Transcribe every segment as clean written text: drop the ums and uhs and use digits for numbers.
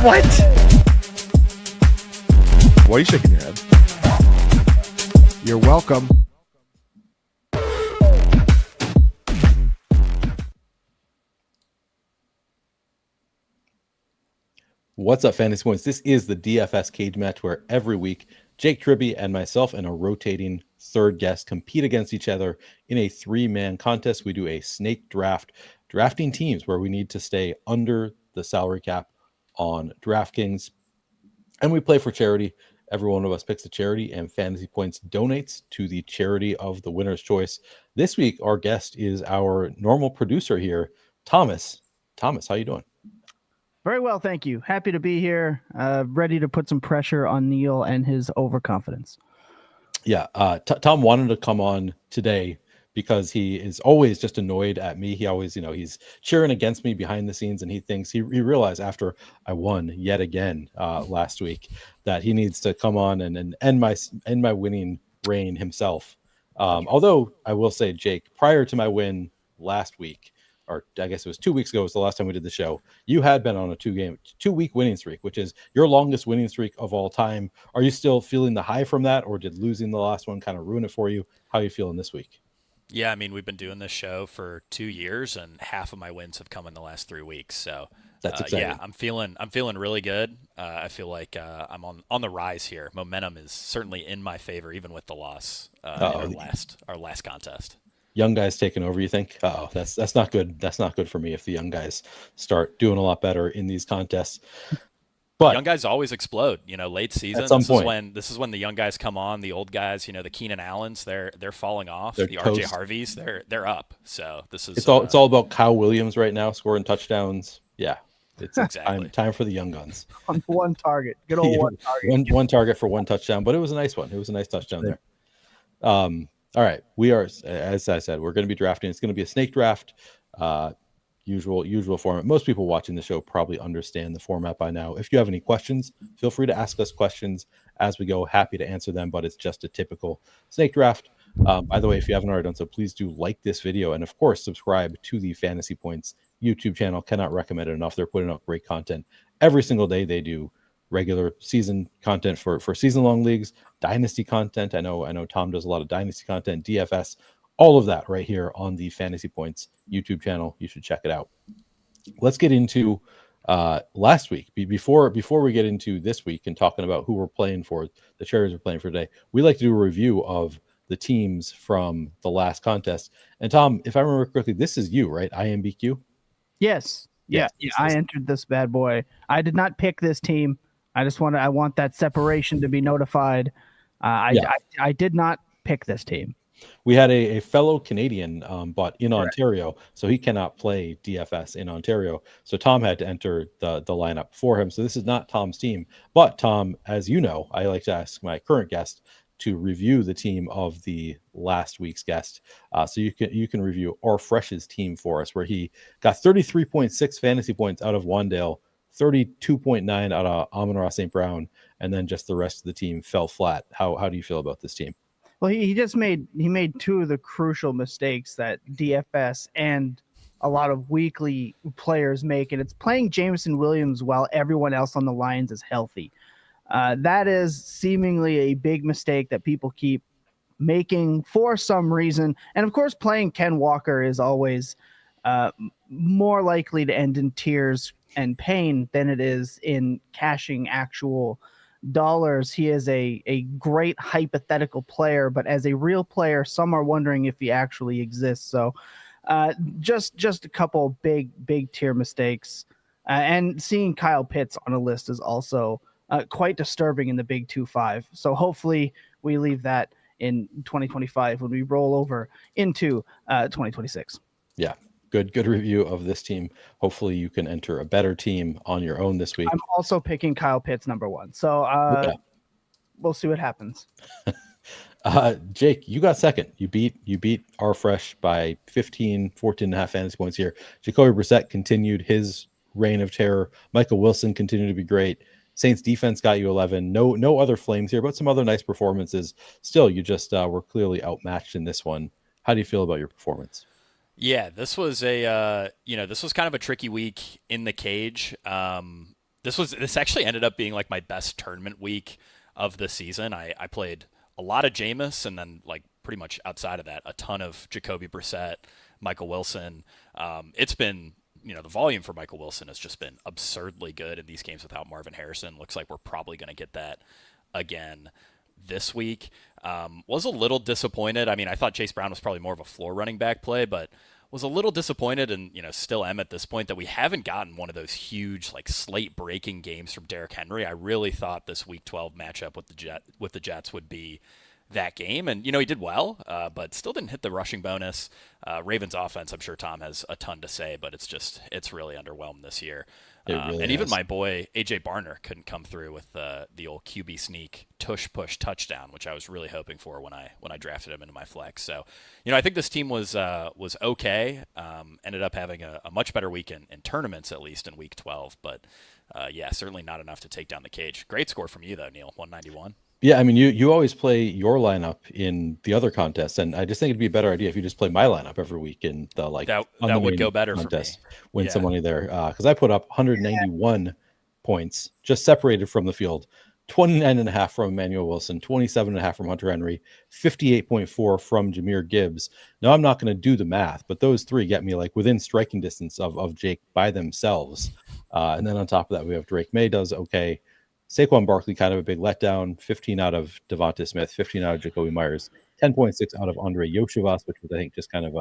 What? Why are you shaking your head? You're welcome. What's up, Fantasy Points? This is the DFS cage match where every week Jake Tribby and myself and a rotating third guest compete against each other in a three-man contest. We do a snake draft, drafting teams where we need to stay under the salary cap on DraftKings. And we play for charity. Every one of us picks a charity, and Fantasy Points donates to the charity of the winner's choice. This week, our guest is our normal producer here, Thomas. Thomas, how you doing? Very well, thank you. Happy to be here. Ready to put some pressure on Neil and his overconfidence. Yeah, Tom wanted to come on today because he is always just annoyed at me. He always, he's cheering against me behind the scenes, and he thinks he realized after I won yet again last week that he needs to come on and end my winning reign himself. Although I will say, Jake, prior to my win last week, or I guess it was 2 weeks ago, was the last time we did the show, you had been on a 2-week winning streak, which is your longest winning streak of all time. Are you still feeling the high from that, or did losing the last one kind of ruin it for you? How are you feeling this week? Yeah, I mean, we've been doing this show for 2 years, and half of my wins have come in the last 3 weeks. So that's exciting. Yeah, I'm feeling really good. I feel like I'm on the rise here. Momentum is certainly in my favor, even with the loss in our last contest. Young guys taking over, you think? Oh, that's not good. That's not good for me if the young guys start doing a lot better in these contests. But young guys always explode, late season. At some point. This is when the young guys come on. The old guys, the Keenan Allens, they're falling off. They're the toast. RJ Harveys, they're up. So this is it's all about Kyle Williams right now scoring touchdowns. Yeah. It's exactly time for the young guns. On one target. Good old one target. One target for one touchdown, but it was a nice one. It was a nice touchdown there. All right. We are, as I said, we're going to be drafting. It's going to be a snake draft. Usual format. Most people watching the show probably understand the format by now. If you have any questions, feel free to ask us questions as we go. Happy to answer them, but it's just a typical snake draft. By the way, if you haven't already done so, please do like this video and, of course, subscribe to the Fantasy Points YouTube channel. Cannot recommend it enough. They're putting out great content every single day. They do regular season content for season-long leagues, dynasty content. I know Tom does a lot of dynasty content, DFS, all of that right here on the Fantasy Points YouTube channel. You should check it out. Let's get into last week. Before we get into this week and talking about who we're playing for, the charities we're playing for today, we like to do a review of the teams from the last contest. And Tom, if I remember correctly, this is you, right? IMBQ? Yes. Yeah. I entered this bad boy. I did not pick this team. I want that separation to be notified. I did not pick this team. We had a fellow Canadian, but in Ontario, so he cannot play DFS in Ontario. So Tom had to enter the lineup for him. So this is not Tom's team. But Tom, as you know, I like to ask my current guest to review the team of the last week's guest. So you can review our Fresh's team for us, where he got 33.6 fantasy points out of Wandale, 32.9 out of Amon-Ra St. Brown, and then just the rest of the team fell flat. How do you feel about this team? Well, he made two of the crucial mistakes that DFS and a lot of weekly players make, and it's playing Jameson Williams while everyone else on the Lions is healthy. That is seemingly a big mistake that people keep making for some reason. And of course, playing Ken Walker is always more likely to end in tears and pain than it is in cashing actual dollars. He is a great hypothetical player, but as a real player, some are wondering if he actually exists. So just a couple big tier mistakes. And seeing Kyle Pitts on a list is also quite disturbing in the big 2-5. So hopefully we leave that in 2025 when we roll over into 2026. Yeah. Good review of this team. Hopefully you can enter a better team on your own this week. I'm also picking Kyle Pitts number 1. So we'll see what happens. Jake, you got second. You beat our Fresh by 14 and a half fantasy points here. Jacoby Brissett continued his reign of terror. Michael Wilson continued to be great. Saints defense got you 11. No other flames here, but some other nice performances. Still, you just were clearly outmatched in this one. How do you feel about your performance? Yeah, this was kind of a tricky week in the cage. This actually ended up being like my best tournament week of the season. I played a lot of Jameis, and then like pretty much outside of that, a ton of Jacoby Brissett, Michael Wilson. It's been, the volume for Michael Wilson has just been absurdly good in these games without Marvin Harrison. Looks like we're probably going to get that again this week. Was a little disappointed. I mean, I thought Chase Brown was probably more of a floor running back play, but was a little disappointed, and still am at this point, that we haven't gotten one of those huge like slate breaking games from Derrick Henry. I really thought this Week 12 matchup with the Jets would be that game, and he did well, but still didn't hit the rushing bonus. Ravens offense, I'm sure Tom has a ton to say, but it's really underwhelmed this year. Really and even has. my boy AJ Barner couldn't come through with the old QB sneak tush push touchdown, which I was really hoping for when I drafted him into my flex. So, I think this team was okay. Ended up having a much better week in tournaments, at least in Week 12, but certainly not enough to take down the cage. Great score from you though, Neil. 191. Yeah, I mean, you always play your lineup in the other contests, and I just think it'd be a better idea if you just play my lineup every week in the that the would main go better contest, for me. win Yeah. some money there, because I put up 191 points, just separated from the field, 29.5 from Emmanuel Wilson, 27.5 from Hunter Henry, 58.4 from Jahmyr Gibbs. Now I'm not going to do the math, but those three get me like within striking distance of Jake by themselves, and then on top of that we have Drake May does okay. Saquon Barkley, kind of a big letdown, 15 out of Devonta Smith, 15 out of Jacoby Myers, 10.6 out of Andre Yoshivas, which was, I think, just kind of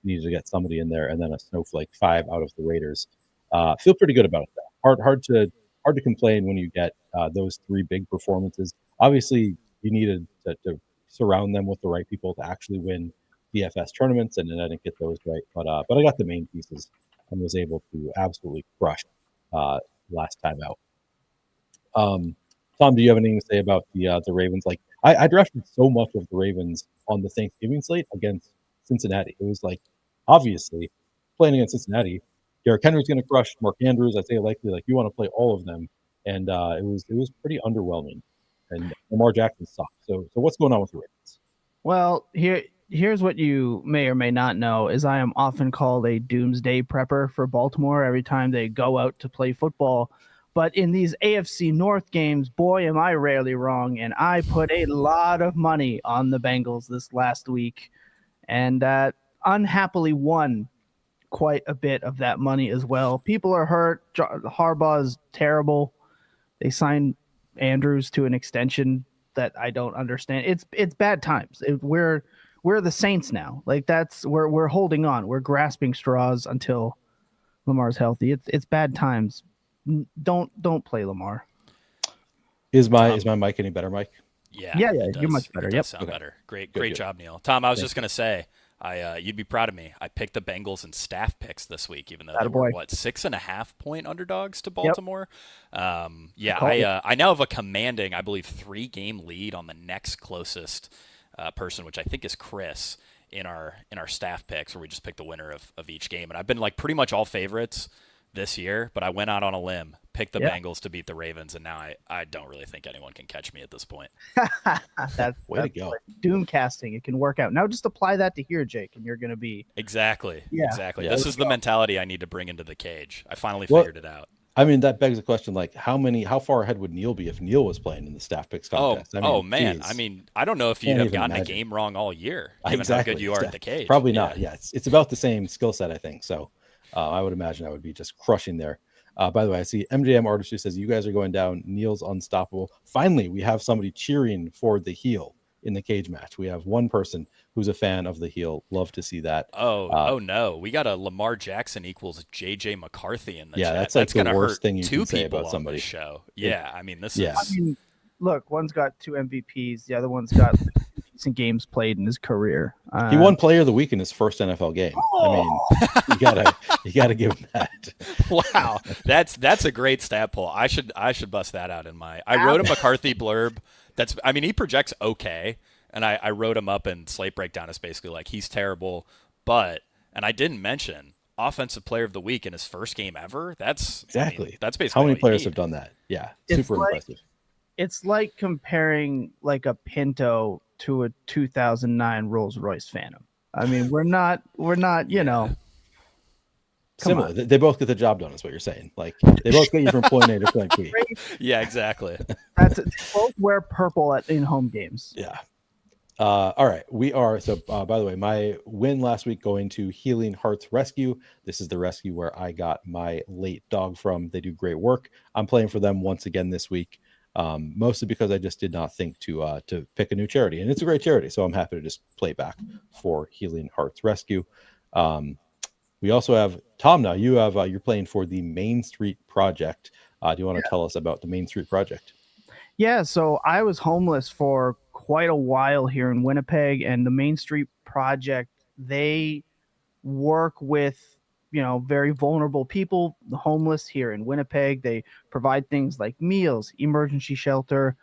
needed to get somebody in there, and then a snowflake, 5 out of the Raiders. Feel pretty good about that. Hard to complain when you get those three big performances. Obviously, you needed to surround them with the right people to actually win DFS tournaments, and I didn't get those right, but I got the main pieces and was able to absolutely crush last time out. Tom, do you have anything to say about the Ravens? Like, I drafted so much of the Ravens on the Thanksgiving slate against Cincinnati. It was like, obviously, playing against Cincinnati, Derrick Henry's going to crush. Mark Andrews, I say likely, like you want to play all of them, and it was pretty underwhelming. And Lamar Jackson sucked. So what's going on with the Ravens? Well, here's what you may or may not know is I am often called a doomsday prepper for Baltimore every time they go out to play football. But in these AFC North games, boy, am I rarely wrong. And I put a lot of money on the Bengals this last week and unhappily won quite a bit of that money as well. People are hurt. Harbaugh's terrible. They signed Andrews to an extension that I don't understand. It's bad times. We're the Saints now. Like we're holding on. We're grasping straws until Lamar's healthy. It's bad times. Don't play Lamar. Is my mic any better, Mike? Yeah, you're much better. It Yep. does sound better. Great Good. job, Neil. Tom, I was just gonna say, you'd be proud of me. I picked the Bengals in staff picks this week, even though they were 6.5 point underdogs to Baltimore. Yep. I now have a commanding, I believe, 3-game lead on the next closest person, which I think is Chris in our staff picks, where we just pick the winner of each game. And I've been like pretty much all favorites this year, but I went out on a limb, picked the Bengals to beat the Ravens, and now I don't really think anyone can catch me at this point. That's Way to go. Doom casting. It can work out. Now just apply that to here, Jake, and you're going to be. Exactly. Yeah. Exactly. Yeah, This is the mentality I need to bring into the cage. I finally figured it out. I mean, that begs the question, like, how far ahead would Neil be if Neil was playing in the staff picks contest? Man. Geez. I mean, I don't know if you'd Can't have even gotten imagine. a game wrong all year, given how good you are at the cage. Probably not. Yeah, it's about the same skill set, I think. So I would imagine I would be just crushing there. By the way, I see MJM Artistry says you guys are going down. Neil's unstoppable. Finally, we have somebody cheering for the heel in the cage match. We have one person who's a fan of the heel. Love to see that. Oh no, we got a Lamar Jackson equals JJ McCarthy in the chat. That's like the worst thing you two can say people about on somebody. this show. Yeah, I mean this Yeah. is. I mean, look, one's got 2 MVPs. The other one's got decent games played in his career. He won Player of the Week in his first NFL game. I mean, you gotta give him that. Wow, that's a great stat pull. I should bust that out in my. I wrote a McCarthy blurb. He projects okay, and I wrote him up in Slate Breakdown. It's basically like he's terrible, and I didn't mention Offensive Player of the Week in his first game ever. That's Exactly. that's basically How many what you players need. have done that? Yeah, It's super like- impressive. It's like comparing like a Pinto to a 2009 Rolls Royce Phantom. I mean, we're not, you know. Similar. They both get the job done, is what you're saying. Like they both get you from point A to point B. Yeah, exactly. They both wear purple in home games. Yeah. All right. We are. So, by the way, my win last week going to Healing Hearts Rescue. This is the rescue where I got my late dog from. They do great work. I'm playing for them once again this week, mostly because I just did not think to pick a new charity. And it's a great charity. So I'm happy to just play back for Healing Hearts Rescue. We also have Tom now. You have you're playing for the Main Street Project. Do you want to tell us about the Main Street Project? Yeah, so I was homeless for quite a while here in Winnipeg, and the Main Street Project, they work with very vulnerable people, the homeless here in Winnipeg. They provide things like meals, emergency shelter,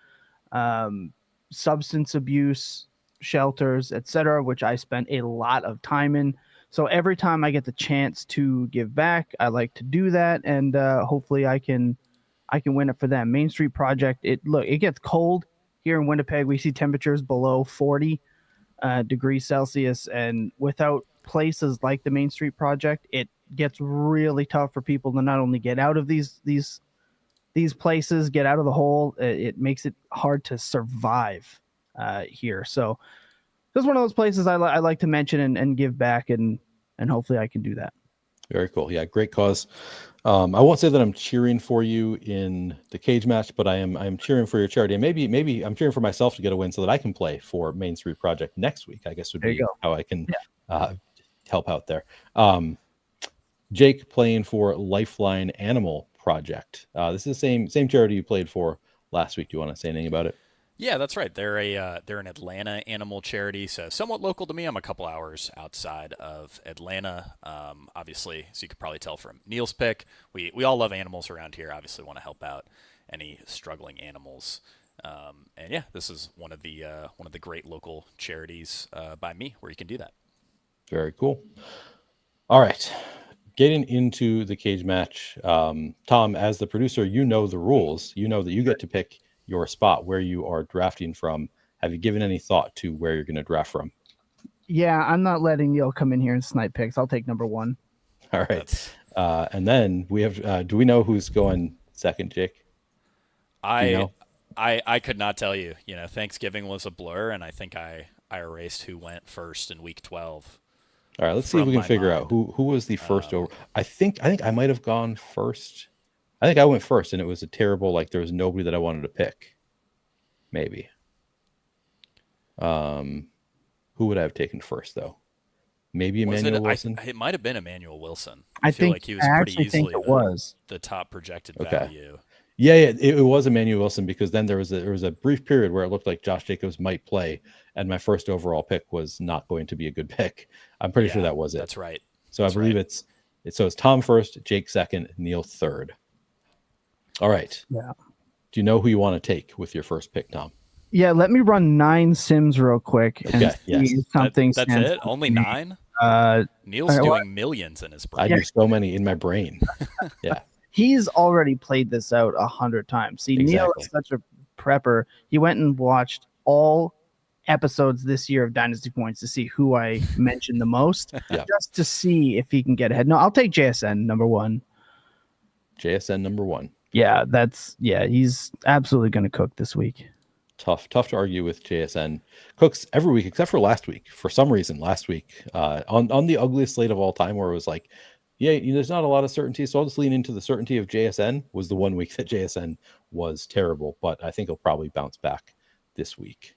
substance abuse shelters, etc., which I spent a lot of time in. So every time I get the chance to give back, I like to do that, and hopefully I can win it for them. Main Street Project. It gets cold here in Winnipeg. We see temperatures below 40 degrees Celsius, and without places like the Main Street Project, it gets really tough for people to not only get out of these places, get out of the hole. It makes it hard to survive here. So this is one of those places I like to mention and give back, and hopefully I can do that. Very cool. Yeah, great cause. I won't say that I'm cheering for you in the cage match, but I'm cheering for your charity. And maybe I'm cheering for myself to get a win so that I can play for Main Street Project next week, I guess would be how I can help out there. Jake playing for Lifeline Animal Project. This is the same charity you played for last week. Do you want to say anything about it? Yeah, that's right. They're an Atlanta animal charity, so somewhat local to me. I'm a couple hours outside of Atlanta. Obviously, so you could probably tell from Neil's pick, we all love animals around here. Obviously, want to help out any struggling animals. And yeah, this is one of the great local charities by me where you can do that. Very cool. All right. Getting into the cage match, Tom, as the producer, you know the rules. You know that you get to pick your spot where you are drafting from. Have you given any thought to where you're going to draft from? Yeah, I'm not letting Neil come in here and snipe picks. I'll take number 1. All right. And then we have, do we know who's going second, Jake? I could not tell you. Thanksgiving was a blur, and I think I erased who went first in week 12. All right, let's see if we can figure out who was the first over. I think I might have gone first. I think I went first, and it was a terrible, there was nobody that I wanted to pick. Maybe. Who would I have taken first, though? Maybe Emmanuel Wilson? It might have been Emmanuel Wilson. I feel think like he was pretty easily the top projected value. Yeah, it was Emmanuel Wilson, because then there was a brief period where it looked like Josh Jacobs might play, and my first overall pick was not going to be a good pick. I'm pretty sure that was it. That's right. So I believe it's Tom first, Jake second, Neil third. All right. Yeah. Do you know who you want to take with your first pick, Tom? Yeah, let me run 9 sims real quick. Okay, and see something. That's it? Only 9? Neil's doing millions in his brain. I do so many in my brain. Yeah. He's already played this out 100 times. See, Exactly. Neil is such a prepper. He went and watched all episodes this year of Dynasty Points to see who I mentioned the most, just to see if he can get ahead. No, I'll take JSN number 1. JSN number 1. Yeah, he's absolutely going to cook this week. Tough to argue with JSN. Cooks every week except for last week. For some reason, last week on the ugliest slate of all time, where it was like, there's not a lot of certainty, so I'll just lean into the certainty of JSN. Was the one week that JSN was terrible, but I think he'll probably bounce back this week.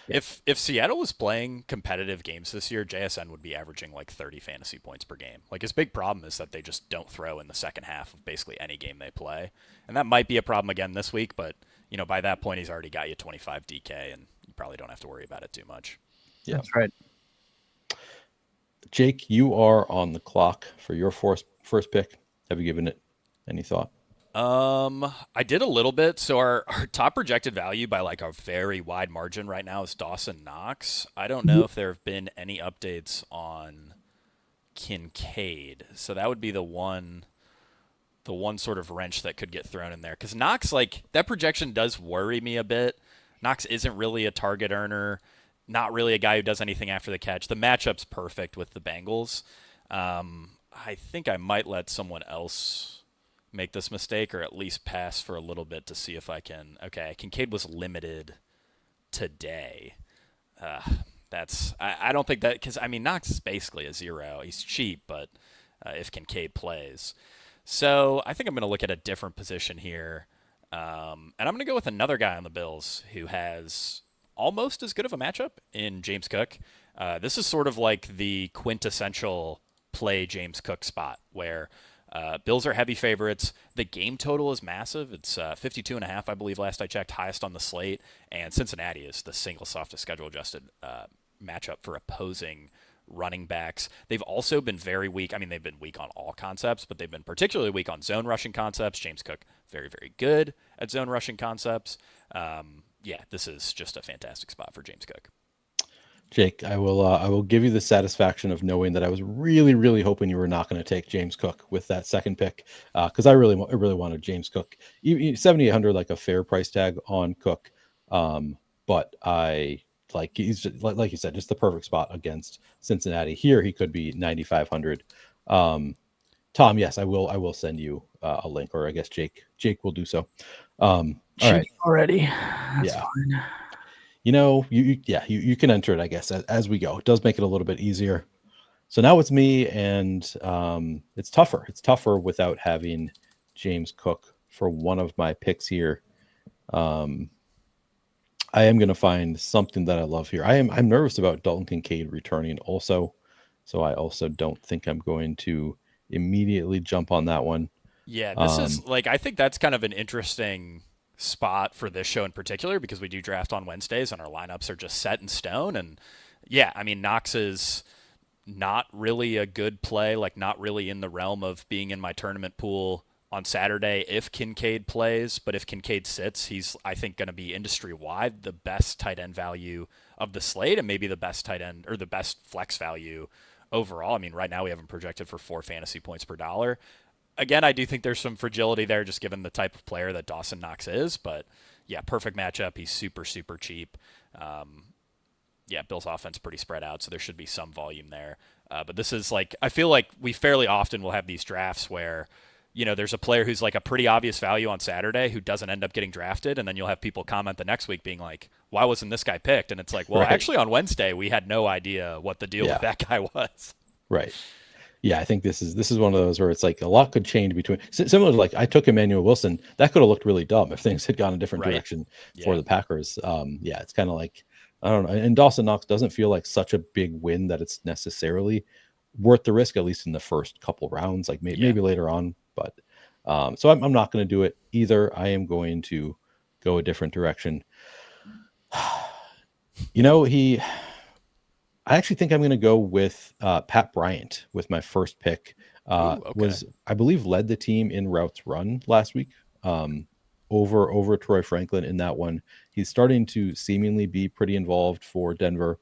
If Seattle was playing competitive games this year, JSN would be averaging 30 fantasy points per game. His big problem is that they just don't throw in the second half of basically any game they play. And that might be a problem again this week, but by that point he's already got you 25 DK, and you probably don't have to worry about it too much. Yeah. That's right. Jake, you are on the clock for your first pick. Have you given it any thought? I did a little bit. So our top projected value by a very wide margin right now is Dawson Knox. I don't know if there have been any updates on Kincaid. So that would be the one sort of wrench that could get thrown in there. Because Knox, that projection does worry me a bit. Knox isn't really a target earner, not really a guy who does anything after the catch. The matchup's perfect with the Bengals. I think I might let someone else make this mistake, or at least pass for a little bit to see if I can. Okay, Kincaid was limited today. Uh, I don't think that, because I mean Knox is basically a zero. He's cheap, but if Kincaid plays, so I think I'm going to look at a different position here, and I'm going to go with another guy on the Bills who has almost as good of a matchup in James Cook. This is sort of like the quintessential play James Cook spot where Bills are heavy favorites. The game total is massive. It's 52.5, I believe, last I checked, highest on the slate. And Cincinnati is the single softest schedule adjusted matchup for opposing running backs. They've also been very weak. I mean, they've been weak on all concepts, but they've been particularly weak on zone rushing concepts. James Cook, very, very good at zone rushing concepts. Yeah, this is just a fantastic spot for James Cook. Jake, I will give you the satisfaction of knowing that I was really, really hoping you were not going to take James Cook with that second pick, because I really wanted James Cook. 7,800, like a fair price tag on Cook, but he's just, like you said, just the perfect spot against Cincinnati. Here he could be 9,500. Tom, yes, I will send you a link, or I guess Jake will do so. All right, already. That's fine. You can enter it, I guess, as we go. It does make it a little bit easier. So now it's me, and it's tougher. It's tougher without having James Cook for one of my picks here. I am going to find something that I love here. I'm nervous about Dalton Kincaid returning also, so I also don't think I'm going to immediately jump on that one. Yeah, this is I think that's kind of an interesting spot for this show in particular, because we do draft on Wednesdays and our lineups are just set in stone. And yeah, I mean, Knox is not really a good play, not really in the realm of being in my tournament pool on Saturday if Kincaid plays. But if Kincaid sits, he's, I think, going to be industry-wide the best tight end value of the slate, and maybe the best tight end or the best flex value overall. I mean, right now we have him projected for 4 fantasy points per dollar. Again, I do think there's some fragility there just given the type of player that Dawson Knox is. But, yeah, perfect matchup. He's super, super cheap. Yeah, Bill's offense pretty spread out, so there should be some volume there. But this is I feel like we fairly often will have these drafts where, there's a player who's a pretty obvious value on Saturday who doesn't end up getting drafted, and then you'll have people comment the next week being like, why wasn't this guy picked? And it's well, right. Actually on Wednesday we had no idea what the deal with that guy was. Right. Yeah, I think this is one of those where it's a lot could change between, similar to I took Emmanuel Wilson. That could have looked really dumb if things had gone a different direction for the Packers. Yeah, it's kind of I don't know. And Dawson Knox doesn't feel like such a big win that it's necessarily worth the risk, at least in the first couple rounds, maybe later on. But so I'm not going to do it either. I am going to go a different direction. I actually think I'm going to go with Pat Bryant with my first pick. Was, I believe, led the team in routes run last week over Troy Franklin in that one. He's starting to seemingly be pretty involved for Denver.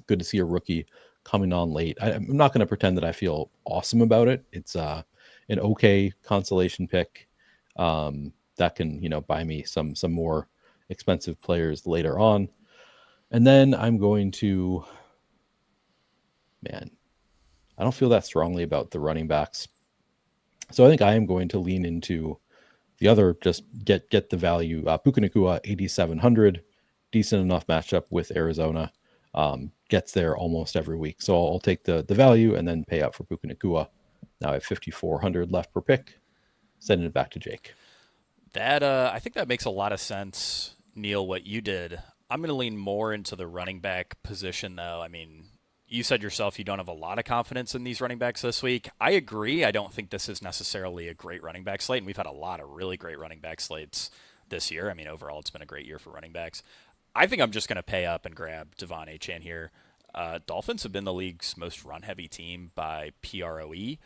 Good to see a rookie coming on late. I'm not going to pretend that I feel awesome about it. It's an okay consolation pick that can buy me some more expensive players later on. And then I'm going to, I don't feel that strongly about the running backs. So I think I am going to lean into the other, just get the value. Puka Nacua, 8,700, decent enough matchup with Arizona. Gets there almost every week. So I'll take the value and then pay up for Puka Nacua. Now I have 5,400 left per pick. Sending it back to Jake. That I think that makes a lot of sense, Neil, what you did. I'm going to lean more into the running back position, though. I mean, you said yourself you don't have a lot of confidence in these running backs this week. I agree. I don't think this is necessarily a great running back slate, and we've had a lot of really great running back slates this year. I mean, overall, it's been a great year for running backs. I think I'm just going to pay up and grab Devon Achane here. Dolphins have been the league's most run-heavy team by PROE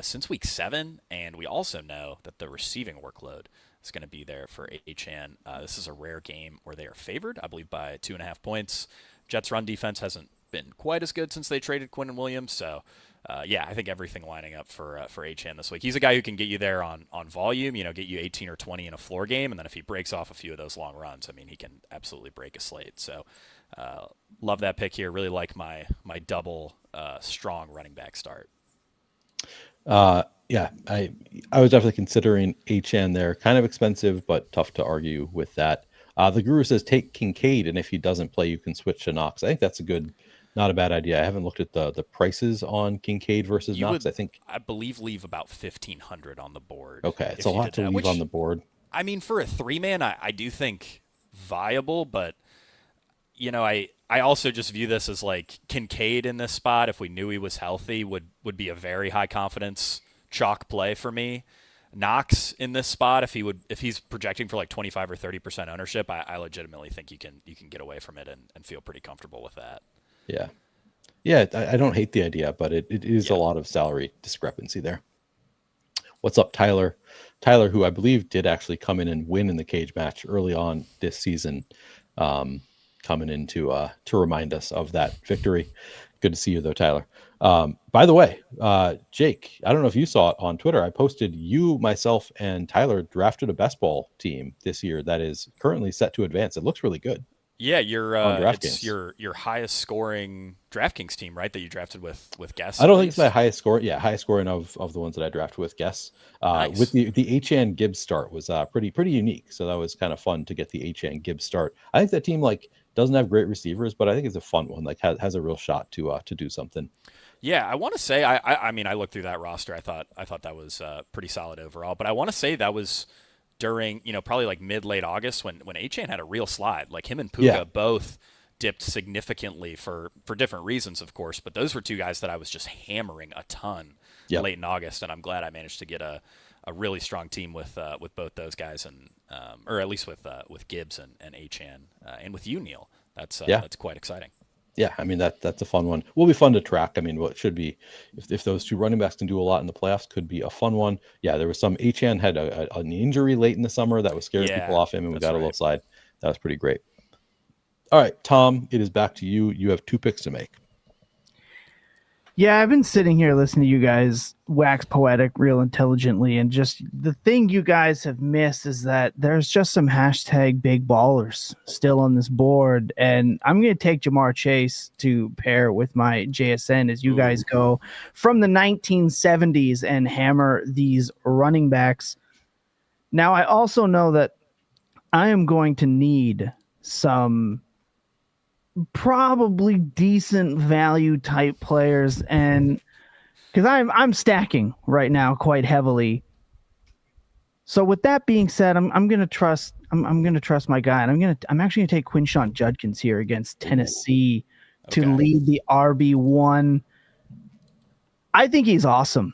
since week 7, and we also know that the receiving workload is going to be there for Achane. This is a rare game where they are favored, I believe, by 2.5 points. Jets' run defense hasn't been quite as good since they traded Quinnen Williams, so I think everything lining up for Achane this week. He's a guy who can get you there on volume, get you 18 or 20 in a floor game, and then if he breaks off a few of those long runs, I mean, he can absolutely break a slate. So love that pick here. Really like my double strong running back start. Yeah, I was definitely considering HN there. Kind of expensive, but tough to argue with that. The guru says take Kincaid, and if he doesn't play, you can switch to Knox. I think that's not a bad idea. I haven't looked at the prices on Kincaid versus You Knox. would, I think I believe, leave about 1,500 on the board. okay, it's a if you lot did to that, leave on which, the board. I mean, for a 3-man, I do think viable, but I also just view this as like Kincaid in this spot, if we knew he was healthy, would be a very high confidence chalk play for me. Knox in this spot, if he's projecting for like 25 or 30% ownership, I legitimately think you can get away from it and feel pretty comfortable with that. Yeah, yeah, I don't hate the idea, but it is a Yeah. lot of salary discrepancy there. What's up, Tyler? Tyler, who I believe did actually come in and win in the cage match early on this season, coming in to remind us of that victory. Good to see you, though, Tyler. By the way, Jake, I don't know if you saw it on Twitter. I posted you, myself, and Tyler drafted a best ball team this year that is currently set to advance. It looks really good Yeah, on it's DraftKings. your highest scoring DraftKings team, right? That you drafted with guests. I At don't think it's my least. highest score. Yeah, highest scoring of the ones that I drafted with guests. With Nice. the HN Gibbs start was pretty unique. So that was kind of fun to get the HN Gibbs start. I think that team like doesn't have great receivers, but I think it's a fun one. Like has a real shot to do something. Yeah, I want to say I mean I looked through that roster. I thought that was pretty solid overall. But I want to say that was during probably like late August when Achane had a real slide. Like him and Yeah, Puka both dipped significantly for different reasons, of course. But those were two guys that I was just hammering a ton yep, late in August, and I'm glad I managed to get a really strong team with both those guys and or at least with Gibbs and Achane and with you, Neil. yeah. That's quite exciting. Yeah, I mean that's a fun one. Will be fun to track. I mean, what should be if those two running backs can do a lot in the playoffs, could be a fun one. Yeah, there was some Achan had an injury late in the summer that was scaring people Yeah, off him, and we that's got a little right. slide. That was pretty great. All right, Tom, it is back to you. You have two picks to make. Yeah, I've been sitting here listening to you guys wax poetic real intelligently, and just the thing you guys have missed is that there's just some hashtag big ballers still on this board, and I'm going to take Jamar Chase to pair with my JSN as you guys go from the 1970s and hammer these running backs. Now, I also know that I am going to need some probably decent value type players, and because I'm stacking right now quite heavily. So with that being said, I'm gonna trust my guy, and I'm actually gonna take Quinshawn Judkins here against Tennessee to Okay. lead the RB1. I think he's awesome.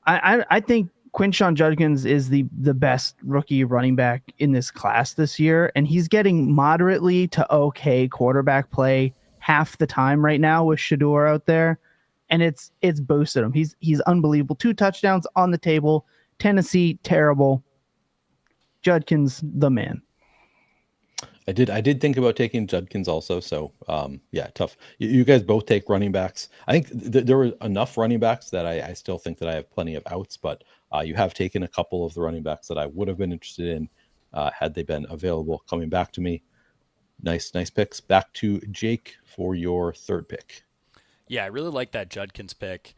I think Quinshawn Judkins is the best rookie running back in this class this year, and he's getting moderately to okay quarterback play half the time right now with Shador out there, and it's boosted him. He's unbelievable. 2 touchdowns on the table. Tennessee terrible. Judkins the man. I did think about taking Judkins also. So yeah, tough. You guys both take running backs. I think there were enough running backs that I still think that I have plenty of outs, but you have taken a couple of the running backs that I would have been interested in had they been available coming back to me. Nice picks. Back to Jake for your third pick. Yeah, I really like that Judkins pick.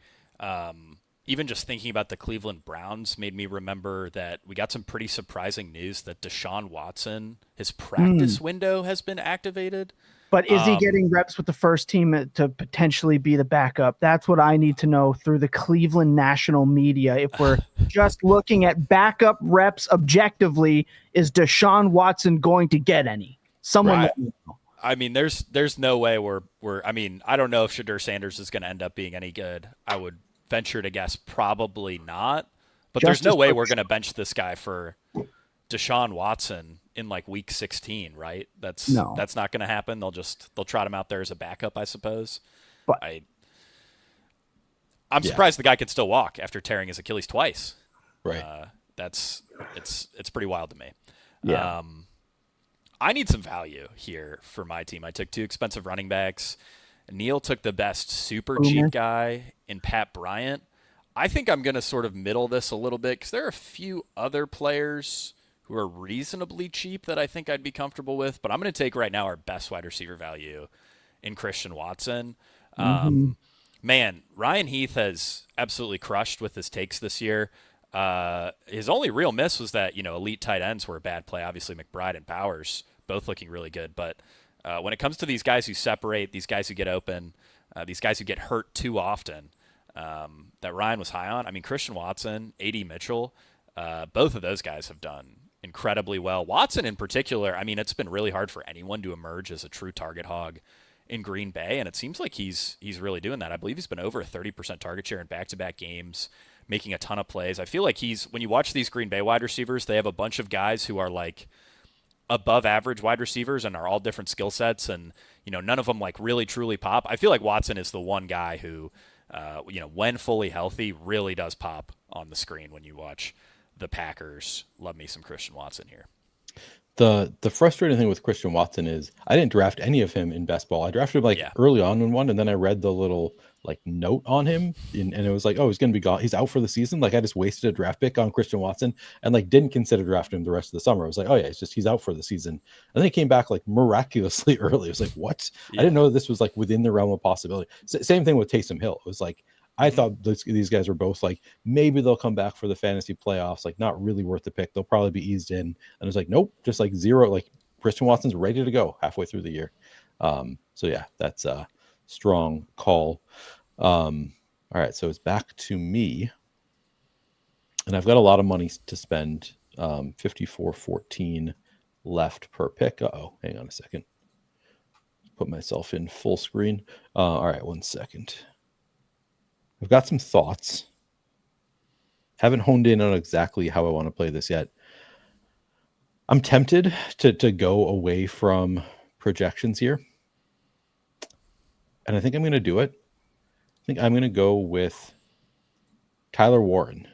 Even just thinking about the Cleveland Browns made me remember that we got some pretty surprising news that Deshaun Watson, his practice window has been activated. But is he getting reps with the first team to potentially be the backup? That's what I need to know through the Cleveland national media. If we're just looking at backup reps objectively, is Deshaun Watson going to get any? Someone Right. let me know. I mean, there's no way we're I mean, I don't know if Shadur Sanders is going to end up being any good. I would venture to guess probably not. But there's no way we're going to bench this guy for Deshaun Watson in like week 16, right? That's not going to happen. They'll trot him out there as a backup, I suppose. But I'm surprised the guy could still walk after tearing his Achilles twice. Right. It's pretty wild to me. Yeah. I need some value here for my team. I took 2 expensive running backs. Neil took the best super cheap guy in Pat Bryant. I think I'm going to sort of middle this a little bit because there are a few other players who are reasonably cheap that I think I'd be comfortable with. But I'm going to take right now our best wide receiver value in Christian Watson. Man, Ryan Heath has absolutely crushed with his takes this year. His only real miss was that, elite tight ends were a bad play. Obviously, McBride and Powers both looking really good. But when it comes to these guys who separate, these guys who get open, these guys who get hurt too often, that Ryan was high on, I mean, Christian Watson, A.D. Mitchell, both of those guys have done incredibly well. Watson in particular, I mean, it's been really hard for anyone to emerge as a true target hog in Green Bay, and it seems like he's really doing that. I believe he's been over a 30% target share in back-to-back games, making a ton of plays. I feel like when you watch these Green Bay wide receivers, they have a bunch of guys who are like above average wide receivers and are all different skill sets, and none of them like really truly pop. I feel like Watson is the one guy who when fully healthy really does pop on the screen when you watch the Packers. Love me some Christian Watson here. The frustrating thing with Christian Watson is I didn't draft any of him in best ball. I drafted him early on in one, and then I read the little note on him, and it was like, oh, he's going to be gone. He's out for the season. Like I just wasted a draft pick on Christian Watson and didn't consider drafting him the rest of the summer. I was like, oh yeah, he's out for the season. And then he came back miraculously early. It was like, what? Yeah. I didn't know this was within the realm of possibility. Same thing with Taysom Hill. It was like, I thought these guys were both maybe they'll come back for the fantasy playoffs, not really worth the pick. They'll probably be eased in. And it was like, nope, just zero. Christian Watson's ready to go halfway through the year. So yeah, that's a strong call. All right, so it's back to me. And I've got a lot of money to spend. 54.14 left per pick. Uh-oh, hang on a second. Put myself in full screen. All right, 1 second. I've got some thoughts. Haven't honed in on exactly how I want to play this yet. I'm tempted to go away from projections here. And I think I'm going to do it. I think I'm going to go with Tyler Warren.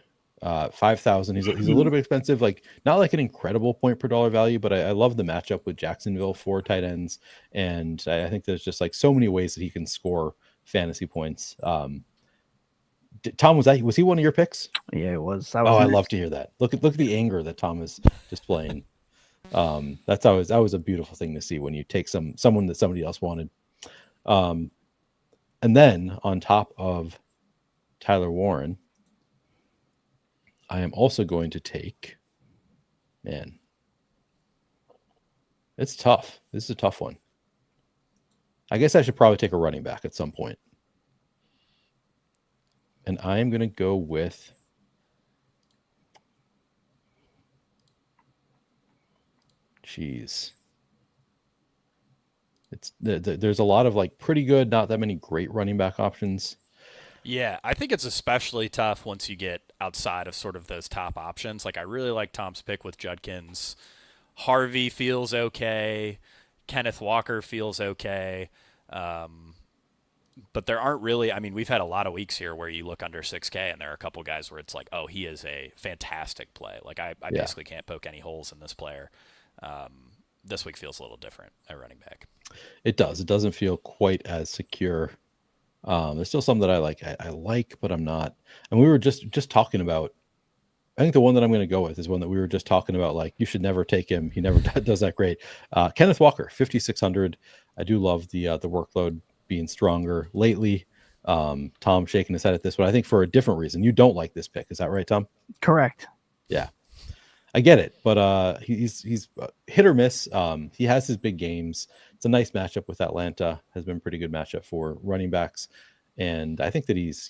5,000. He's a little bit expensive, not an incredible point per dollar value, but I love the matchup with Jacksonville for tight ends. And I think there's just so many ways that he can score fantasy points. Tom, was he one of your picks? Yeah, it was. I love to hear that. Look at the anger that Tom is displaying. That was a beautiful thing to see when you take someone that somebody else wanted. And then on top of Tyler Warren, I am also going to take, man, it's tough. This is a tough one. I guess I should probably take a running back at some point. And I am going to go with there's a lot of pretty good, not that many great running back options. Yeah, I think it's especially tough once you get outside of sort of those top options. I really like Tom's pick with Judkins. Harvey feels okay. Kenneth Walker feels okay. But there aren't really, we've had a lot of weeks here where you look under 6K and there are a couple guys where it's oh, he is a fantastic play. I basically can't poke any holes in this player. This week feels a little different at running back. It does. It doesn't feel quite as secure. There's still some that I like, but I'm not. And we were just talking about, I think the one that I'm going to go with is one that we were just talking about. You should never take him. He never does that great. Kenneth Walker, 5,600. I do love the workload being stronger lately. Tom shaking his head at this one. I think for a different reason. You don't like this pick. Is that right, Tom? Correct. Yeah. I get it, but he's hit or miss. He has his big games. It's a nice matchup with Atlanta. Has been a pretty good matchup for running backs, and I think that he's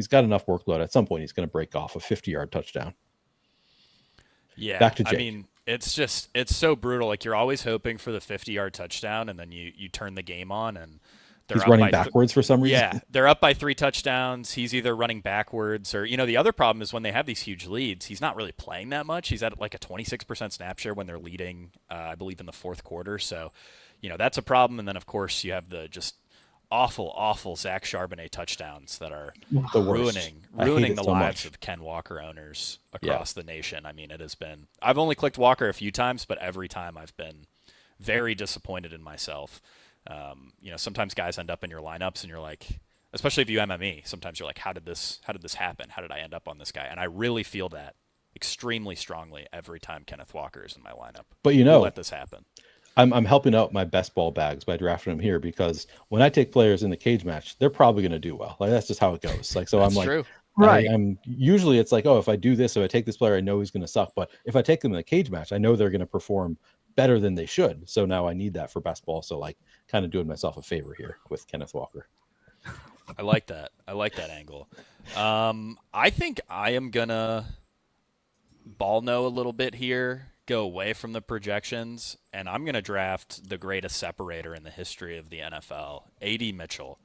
got enough workload. At some point, he's going to break off a 50-yard touchdown. Yeah, back to Jake. It's so brutal. You're always hoping for the 50-yard touchdown, and then you turn the game on and. He's running backwards for some reason. Yeah, they're up by 3 touchdowns. He's either running backwards or, the other problem is when they have these huge leads, he's not really playing that much. He's at a 26% snap share when they're leading, I believe, in the fourth quarter. So, that's a problem. And then, of course, you have the just awful Zach Charbonnet touchdowns that are ruining the lives of Ken Walker owners across the nation. It has been – I've only clicked Walker a few times, but every time I've been very disappointed in myself. Sometimes guys end up in your lineups and you're like, especially if you MME, sometimes you're like, how did this happen? How did I end up on this guy? And I really feel that extremely strongly every time Kenneth Walker is in my lineup. But let this happen. I'm helping out my best ball bags by drafting them here, because when I take players in the cage match, they're probably going to do well. Like, that's just how it goes. Like, so That's I'm like, true. Right. I'm usually, it's like, oh, if I do this, if I take this player, I know he's going to suck. But if I take them in a cage match, I know they're going to perform better than they should. So now I need that for best ball. So like, kind of doing myself a favor here with Kenneth Walker. I like that. I like that angle. I think I am gonna ball know a little bit here, go away from the projections, and I'm gonna draft the greatest separator in the history of the NFL, A.D. Mitchell.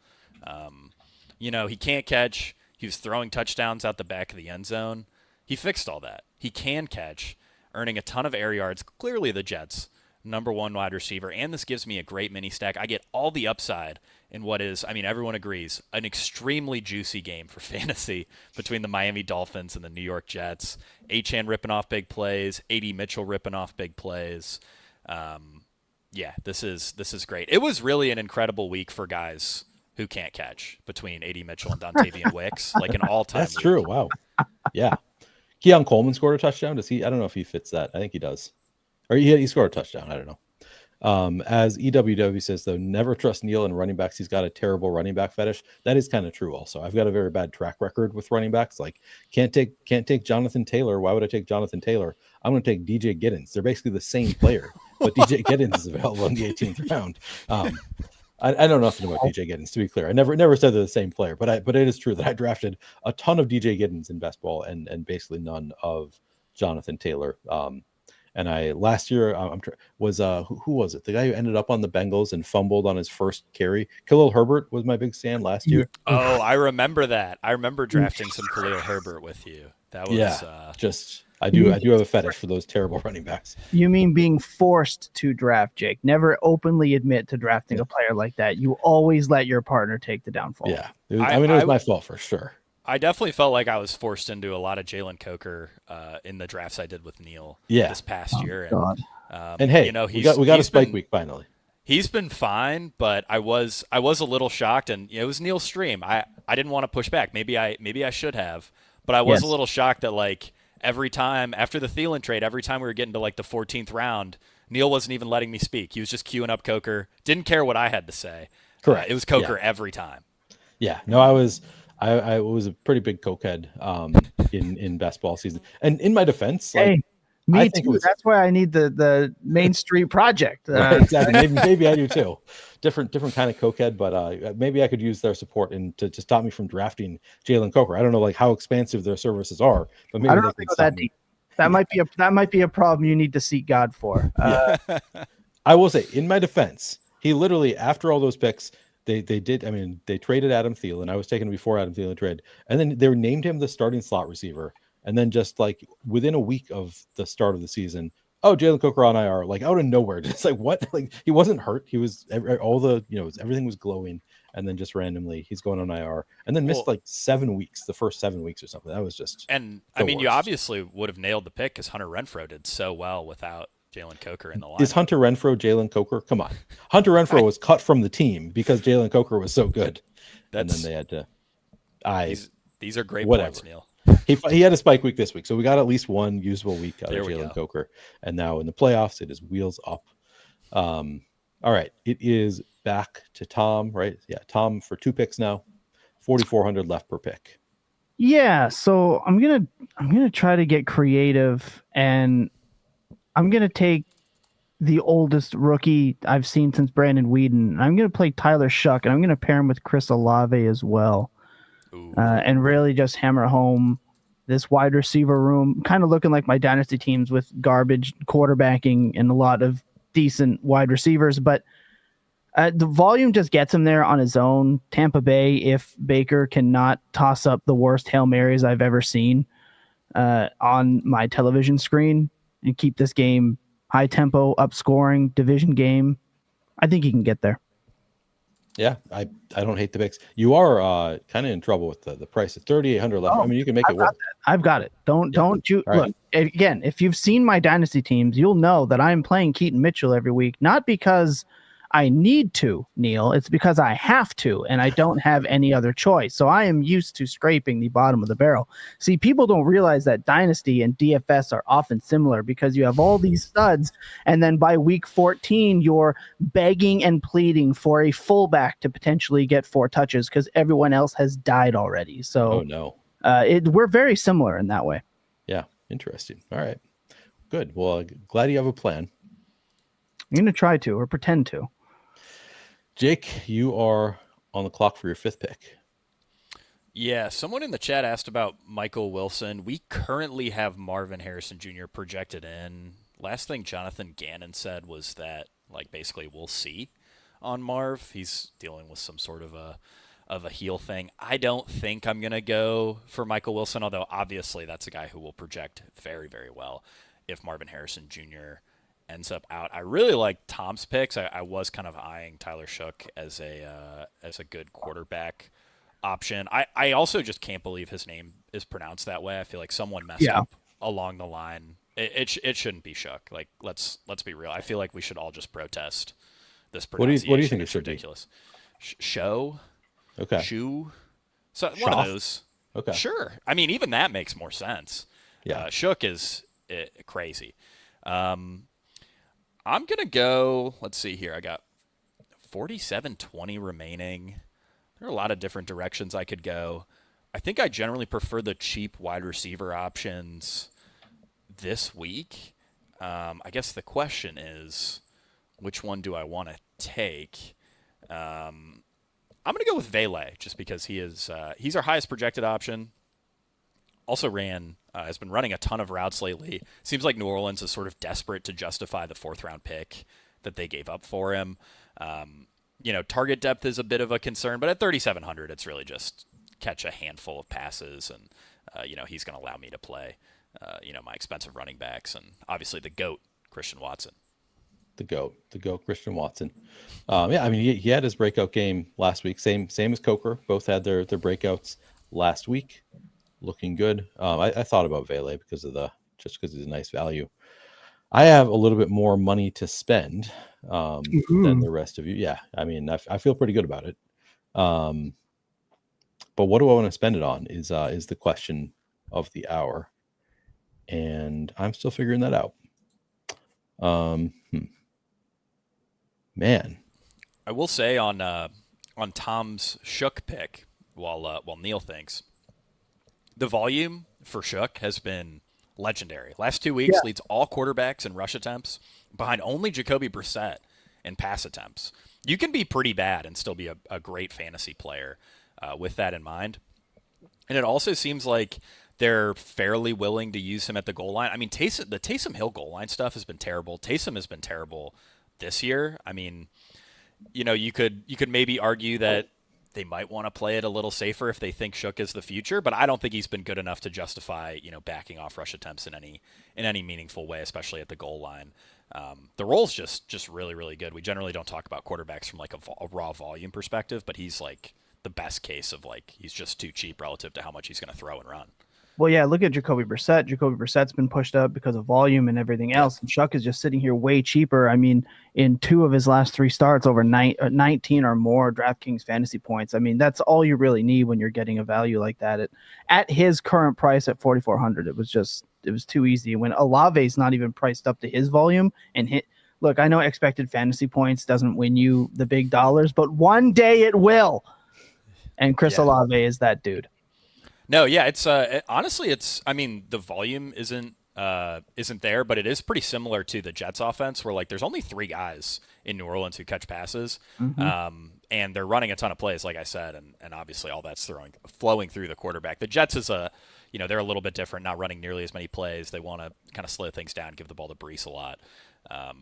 He can't catch. He was throwing touchdowns out the back of the end zone. He fixed all that. He can catch, earning a ton of air yards. Clearly the Jets' number one wide receiver, and this gives me a great mini stack. I get all the upside in what is, everyone agrees, an extremely juicy game for fantasy between the Miami Dolphins and the New York Jets. Achane ripping off big plays, A.D. Mitchell ripping off big plays. This is great. It was really an incredible week for guys who can't catch between A.D. Mitchell and Dontavian Wicks, like an all-time That's week. true. Wow. Yeah. Keon Coleman scored a touchdown. Does he? I don't know if he fits that. I think he does. Or he scored a touchdown. I don't know. As EWW says, though, never trust Neil in running backs. He's got a terrible running back fetish. That is kind of true. Also, I've got a very bad track record with running backs. Like, can't take Jonathan Taylor. Why would I take Jonathan Taylor? I'm going to take DJ Giddens. They're basically the same player, but DJ Giddens is available in the 18th round. I know nothing about DJ Giddens, to be clear. I never said they're the same player, but it is true that I drafted a ton of DJ Giddens in best ball and basically none of Jonathan Taylor. And I last year was who was it? The guy who ended up on the Bengals and fumbled on his first carry. Khalil Herbert was my big stand last year. Oh, I remember that. I remember drafting some Khalil Herbert with you. That was I do have a fetish for those terrible running backs. You mean being forced to draft, Jake? Never openly admit to drafting a player like that. You always let your partner take the downfall. Yeah, it was my fault for sure. I definitely felt like I was forced into a lot of Jalen Coker in the drafts I did with Neil this past year. God. And hey, we got a spike week finally. He's been fine, but I was a little shocked, and it was Neil's stream. I didn't want to push back. Maybe I should have, but I was a little shocked that like every time after the Thielen trade, every time we were getting to like the 14th round, Neil wasn't even letting me speak. He was just queuing up Coker. Didn't care what I had to say. Correct. It was Coker every time. Yeah. No, I was a pretty big cokehead in best ball season. And in my defense, like, hey, me too. That's why I need the Main Street Project. Right, exactly. Maybe I do too. Different kind of cokehead, but maybe I could use their support to stop me from drafting Jalen Coker. I don't know like how expansive their services are, but maybe I don't think that deep. That might be a problem you need to seek God for. I will say, in my defense, he literally after all those picks. They did. I mean, they traded Adam Thielen. I was taken before Adam Thielen trade, and then they named him the starting slot receiver. And then just like within a week of the start of the season, Jalen Coker on IR, like out of nowhere. Just like what? Like he wasn't hurt. He was everything was glowing, and then just randomly he's going on IR, and then missed like 7 weeks, the first 7 weeks or something. That was just. And I mean, you obviously would have nailed the pick because Hunter Renfrow did so well without Jalen Coker in the line. Is Hunter Renfrow Jalen Coker? Come on. Hunter Renfrow was cut from the team because Jalen Coker was so good. And then they had to these are great points, Neil. He had a spike week this week, so we got at least one usable week out of Jalen Coker. And now in the playoffs, it is wheels up. All right. It is back to Tom, right? Yeah, Tom for 2 picks now. 4,400 left per pick. Yeah, so I'm gonna try to get creative, and I'm going to take the oldest rookie I've seen since Brandon Weeden. I'm going to play Tyler Shuck, and I'm going to pair him with Chris Olave as well. And really just hammer home this wide receiver room, kind of looking like my dynasty teams with garbage quarterbacking and a lot of decent wide receivers. But the volume just gets him there on his own. Tampa Bay, if Baker cannot toss up the worst Hail Marys I've ever seen on my television screen, and keep this game high tempo, up scoring, division game, I think he can get there. Yeah, I don't hate the picks. You are kind of in trouble with the price at 3,800 left. I mean, you can make it work. I've got it. Don't you look again? If you've seen my dynasty teams, you'll know that I'm playing Keaton Mitchell every week, not because I need to, Neil. It's because I have to, and I don't have any other choice. So I am used to scraping the bottom of the barrel. See, people don't realize that Dynasty and DFS are often similar because you have all these studs, and then by week 14, you're begging and pleading for a fullback to potentially get 4 touches because everyone else has died already. So Oh, no. We're very similar in that way. Yeah, interesting. All right, good. Well, glad you have a plan. I'm going to try to, or pretend to. Jake, you are on the clock for your 5th pick. Yeah, someone in the chat asked about Michael Wilson. We currently have Marvin Harrison Jr. projected in. Last thing Jonathan Gannon said was that, like, basically we'll see on Marv. He's dealing with some sort of a heel thing. I don't think I'm going to go for Michael Wilson, although obviously that's a guy who will project very, very well if Marvin Harrison Jr. ends up out. I really like Tom's picks. I was kind of eyeing Tyler Shook as a good quarterback option. I also just can't believe his name is pronounced that way. I feel like someone messed up along the line. It shouldn't be Shook. Like, let's be real. I feel like we should all just protest this pronunciation. What do you think it's ridiculous? Show. Okay. Shoe. So Shoff? one of those. Okay. Sure. I mean, even that makes more sense. Yeah. Shook is crazy. I'm going to go, let's see here. I got 47-20 remaining. There are a lot of different directions I could go. I think I generally prefer the cheap wide receiver options this week. I guess the question is, which one do I want to take? I'm going to go with Vele just because he's our highest projected option. Also has been running a ton of routes lately. Seems like New Orleans is sort of desperate to justify the 4th-round pick that they gave up for him. Target depth is a bit of a concern, but at 3,700, it's really just catch a handful of passes, and he's going to allow me to play, my expensive running backs, and obviously the GOAT, Christian Watson. The GOAT, Christian Watson. I mean, he had his breakout game last week. Same as Coker. Both had their breakouts last week. Looking good. I thought about Vele because he's a nice value. I have a little bit more money to spend than the rest of you. Yeah, I mean, I feel pretty good about it. But what do I want to spend it on is the question of the hour, and I'm still figuring that out. Man, I will say on Tom's Shook pick, while Neil thinks, the volume for Shook has been legendary. Last 2 weeks leads all quarterbacks in rush attempts, behind only Jacoby Brissett in pass attempts. You can be pretty bad and still be a great fantasy player with that in mind. And it also seems like they're fairly willing to use him at the goal line. I mean, the Taysom Hill goal line stuff has been terrible. Taysom has been terrible this year. I mean, you could maybe argue that they might want to play it a little safer if they think Shook is the future, but I don't think he's been good enough to justify, backing off rush attempts in any meaningful way, especially at the goal line. The role's just really, really good. We generally don't talk about quarterbacks from like a raw volume perspective, but he's like the best case of like he's just too cheap relative to how much he's going to throw and run. Well, yeah, look at Jacoby Brissett. Jacoby Brissett's been pushed up because of volume and everything else. And Shook is just sitting here way cheaper. I mean, in 2 of his last 3 starts, over 19 or more DraftKings fantasy points. I mean, that's all you really need when you're getting a value like that. At his current price at 4,400, it was too easy. When Olave's not even priced up to his volume and look, I know expected fantasy points doesn't win you the big dollars, but one day it will. And Chris Olave is that dude. No, yeah, it's honestly, I mean, the volume isn't there, but it is pretty similar to the Jets offense where like there's only 3 guys in New Orleans who catch passes, and they're running a ton of plays, like I said, and obviously all that's flowing through the quarterback. The Jets is they're a little bit different, not running nearly as many plays. They want to kind of slow things down, give the ball to Brees a lot.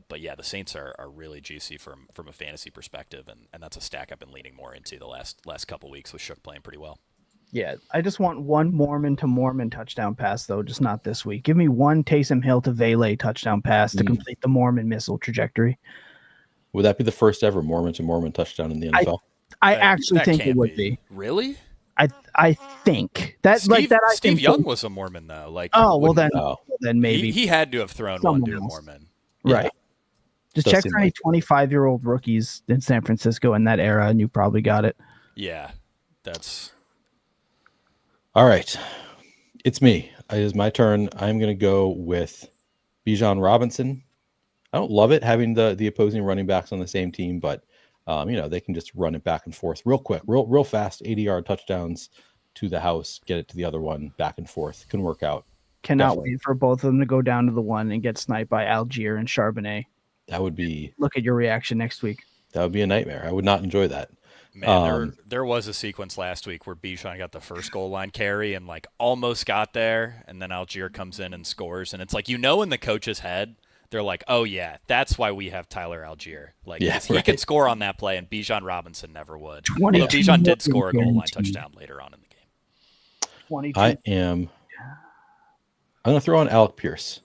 But yeah, the Saints are really juicy from a fantasy perspective, and that's a stack I've been leaning more into the last couple weeks with Shook playing pretty well. Yeah, I just want one Mormon to Mormon touchdown pass, though, just not this week. Give me one Taysom Hill to Vele touchdown pass to complete the Mormon missile trajectory. Would that be the first ever Mormon to Mormon touchdown in the NFL? I actually think it would be. Really? I think that Steve Young was a Mormon though. Like, then maybe he had to have thrown one to a Mormon, right? Just Does check seem for any like 25-year-old rookies in San Francisco in that era, and you probably got it. Yeah, that's All right. It's me. It is my turn. I'm going to go with Bijan Robinson. I don't love it having the opposing running backs on the same team, but they can just run it back and forth real quick, real fast, 80-yard touchdowns to the house, get it to the other one, back and forth. Can work out. Cannot Definitely. wait for both of them to go down to the one and get sniped by Algier and Charbonnet. That would be Look at your reaction next week. a nightmare. I would not enjoy that. Man, there was a sequence last week where Bijan got the first goal line carry and like almost got there, and then Algier comes in and scores, and it's like in the coach's head, they're like, "Oh yeah, that's why we have Tyler Algier. Like, Yeah, 'cause he right. could score on that play, and Bijan Robinson never would." 22 Although Bijan did score a goal line guaranteed. touchdown later on in the game. 22. I'm going to throw on Alec Pierce.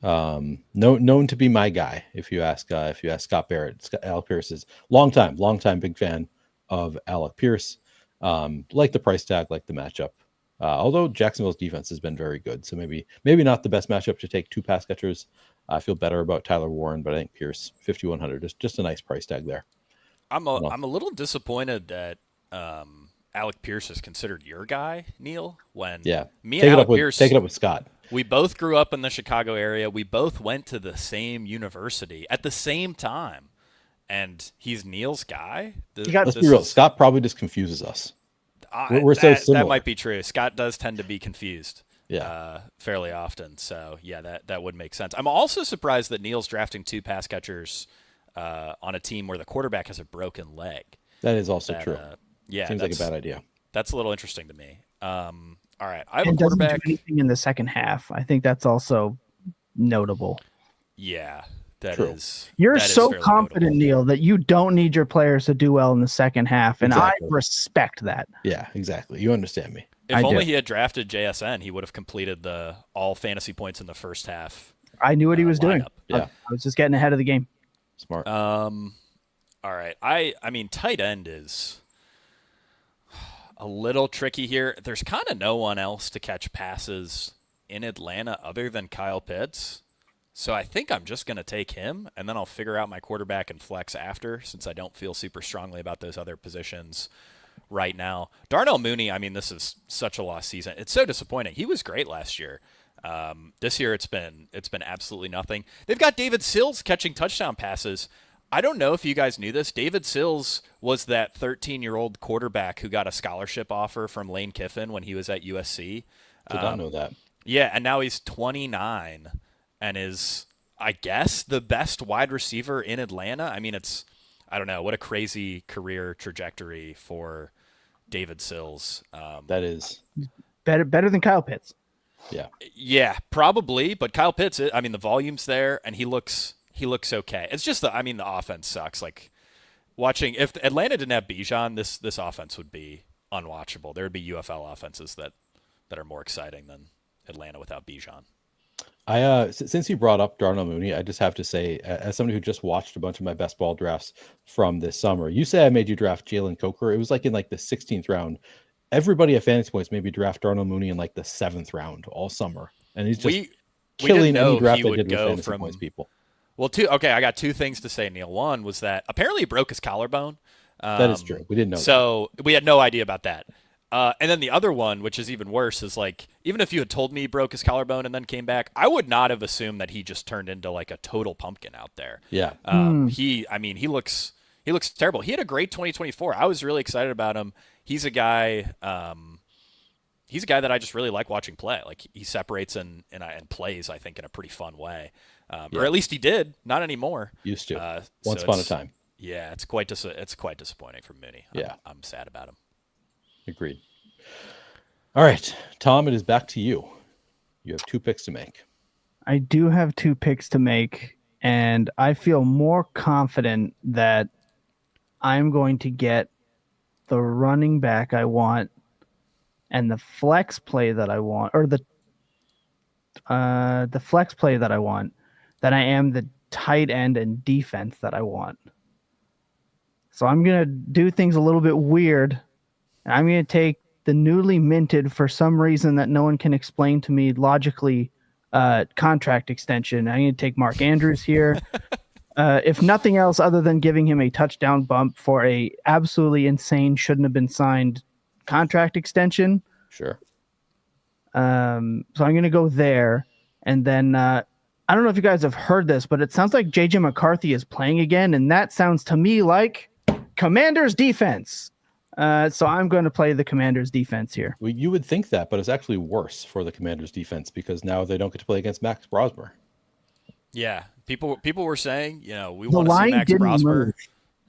Known to be my guy. If you ask Scott Barrett, Alec Pierce is long time big fan of Alec Pierce. Like the price tag, like the matchup. Although Jacksonville's defense has been very good, so maybe not the best matchup to take two pass catchers. I feel better about Tyler Warren, but I think Pierce 5,100 is just a nice price tag there. I'm a little disappointed that Alec Pierce is considered your guy, Neil. When me and Alec Pierce take it up with Scott. We both grew up in the Chicago area. We both went to the same university at the same time. And he's Neil's guy. Let's be real. Scott probably just confuses us. We're so similar. That might be true. Scott does tend to be confused fairly often. So, yeah, that would make sense. I'm also surprised that Neil's drafting two pass catchers on a team where the quarterback has a broken leg. That is also true. Seems like a bad idea. That's a little interesting to me. All right, I have a Doesn't quarterback. do anything in the second half. I think that's also notable. Yeah, that True. is. You're that is so fairly confident, notable. Neil, that you don't need your players to do well in the second half, and Exactly. I respect that. Yeah, exactly. You understand me. If I only do. he had drafted JSN, he would have completed the all fantasy points in the first half. I knew what he was doing. lineup. Yeah. I was just getting ahead of the game. Smart. All right, I mean, tight end is a little tricky here. There's kind of no one else to catch passes in Atlanta other than Kyle Pitts. So I think I'm just going to take him, and then I'll figure out my quarterback and flex after, since I don't feel super strongly about those other positions right now. Darnell Mooney, I mean, this is such a lost season. It's so disappointing. He was great last year. This year it's been absolutely nothing. They've got David Sills catching touchdown passes. I don't know if you guys knew this. David Sills was that 13-year-old quarterback who got a scholarship offer from Lane Kiffin when he was at USC. Did not know that. Yeah, and now he's 29 and is, I guess, the best wide receiver in Atlanta. I mean, I don't know, what a crazy career trajectory for David Sills. That is. Better than Kyle Pitts. Yeah. Yeah, probably. But Kyle Pitts, I mean, the volume's there, and he looks okay. It's just the offense sucks. Like, watching, if Atlanta didn't have Bijan, this offense would be unwatchable. There would be UFL offenses that are more exciting than Atlanta without Bijan. Since you brought up Darnell Mooney, I just have to say, as somebody who just watched a bunch of my best ball drafts from this summer, you say I made you draft Jalen Coker. It was like in like the 16th round. Everybody at Fantasy Points made me draft Darnell Mooney in like the 7th round all summer, and he's just killing any draft I did with Fantasy Points people. Well, I got two things to say, Neil. One was that apparently he broke his collarbone. That is true. We didn't know. So we had no idea about that. And then the other one, which is even worse, is like, even if you had told me he broke his collarbone and then came back, I would not have assumed that he just turned into like a total pumpkin out there. Yeah. He looks terrible. He had a great 2024. I was really excited about him. He's a guy that I just really like watching play. Like, he separates and plays, I think, in a pretty fun way. Or at least he did. Not anymore. Used to. Once upon a time. Yeah, it's quite disappointing for Mooney. Yeah. I'm sad about him. Agreed. All right, Tom, it is back to you. You have 2 picks to make. I do have 2 picks to make, and I feel more confident that I'm going to get the running back I want and the flex play that I want, or the flex play that I want, than I am the tight end and defense that I want. So I'm going to do things a little bit weird. I'm going to take the newly minted, for some reason that no one can explain to me logically, contract extension. I'm going to take Mark Andrews here. If nothing else other than giving him a touchdown bump for a absolutely insane, shouldn't have been signed contract extension. Sure. So I'm going to go there. And then I don't know if you guys have heard this, but it sounds like JJ McCarthy is playing again. And that sounds to me like Commanders defense. So I'm going to play the Commanders defense here. Well, you would think that, but it's actually worse for the Commanders defense because now they don't get to play against Max Brosmer. Yeah, people were saying, we The want to see line Max didn't Brosmer. move.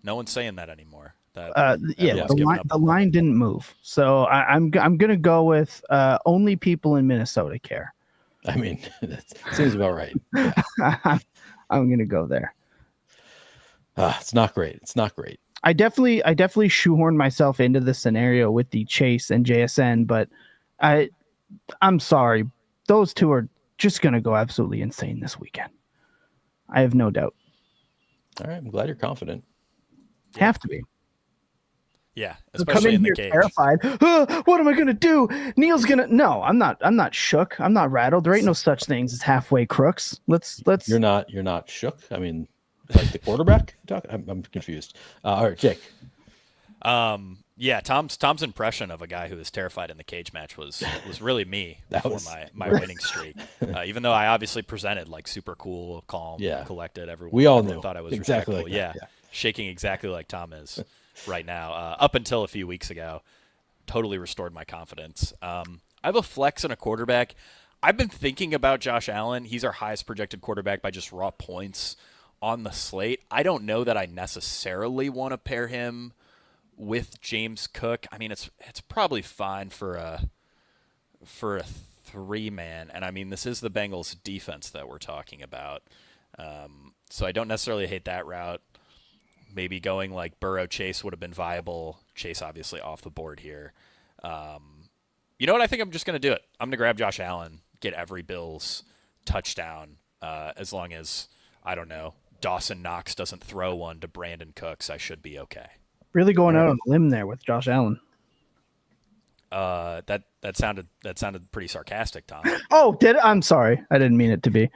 No one's saying that anymore. The line didn't move. So I'm going to go with only people in Minnesota care. I mean, that seems about right. Yeah. I'm going to go there. It's not great. It's not great. I definitely shoehorned myself into this scenario with the Chase and JSN, but I'm sorry. Those two are just going to go absolutely insane this weekend. I have no doubt. All right. I'm glad you're confident. Have to be. Yeah, Come especially in in the here cage. terrified. What am I going to do? Neil's going to... No, I'm not shook. I'm not rattled. There ain't no such things as halfway crooks. Let's... You're not shook. I mean, like the quarterback? I'm confused. All right, Jake. Yeah, Tom's impression of a guy who was terrified in the cage match was really me before my winning streak. Even though I obviously presented like super cool, calm, collected. Everyone thought I was exactly respectful. like that, Shaking exactly like Tom is right now. Up until a few weeks ago, totally restored my confidence. I have a flex and a quarterback. I've been thinking about Josh Allen. He's our highest projected quarterback by just raw points on the slate. I don't know that I necessarily want to pair him with James Cook. I mean, it's probably fine for a 3-man, and I mean, this is the Bengals defense that we're talking about. So I don't necessarily hate that route. Maybe going like Burrow Chase would have been viable. Chase obviously off the board here. You know what? I think I'm just going to do it. I'm going to grab Josh Allen, get every Bills touchdown, as long as, I don't know, Dawson Knox doesn't throw one to Brandon Cooks. I should be okay. Really going out on a limb there with Josh Allen. That sounded pretty sarcastic, Tom. Oh, I'm sorry. I didn't mean it to be.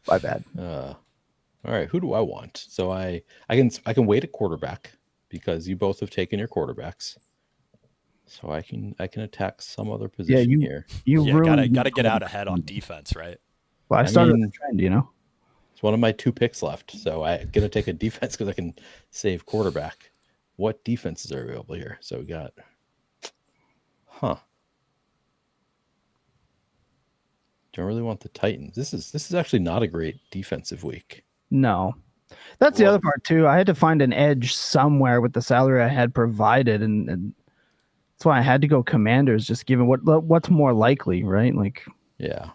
My bad. All right, who do I want? So I can wait at quarterback because you both have taken your quarterbacks. So I can attack some other position here. Gotta get out ahead on defense, right? Well, I started the trend, It's one of my 2 picks left, so I'm gonna take a defense because I can save quarterback. What defenses are available here? So we got, Do I really want the Titans? This is actually not a great defensive week. No. That's the other part too. I had to find an edge somewhere with the salary I had provided, and that's why I had to go Commanders, just given what's more likely, right? Like, yeah,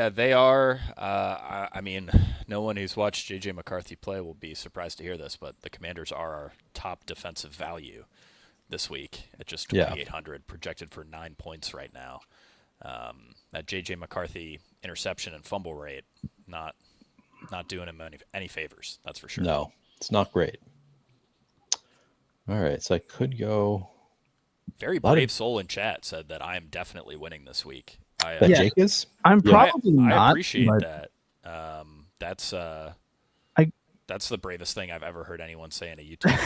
they are. I mean, no one who's watched JJ McCarthy play will be surprised to hear this, but the Commanders are our top defensive value this week at just 2,800, projected for 9 points right now. That JJ McCarthy interception and fumble rate, not doing him any favors, that's for sure. No, it's not great. All right, so I could go. Very brave soul in chat said that I am definitely winning this week. Jake is? I'm probably not. I appreciate that. That's the bravest thing I've ever heard anyone say in a YouTube.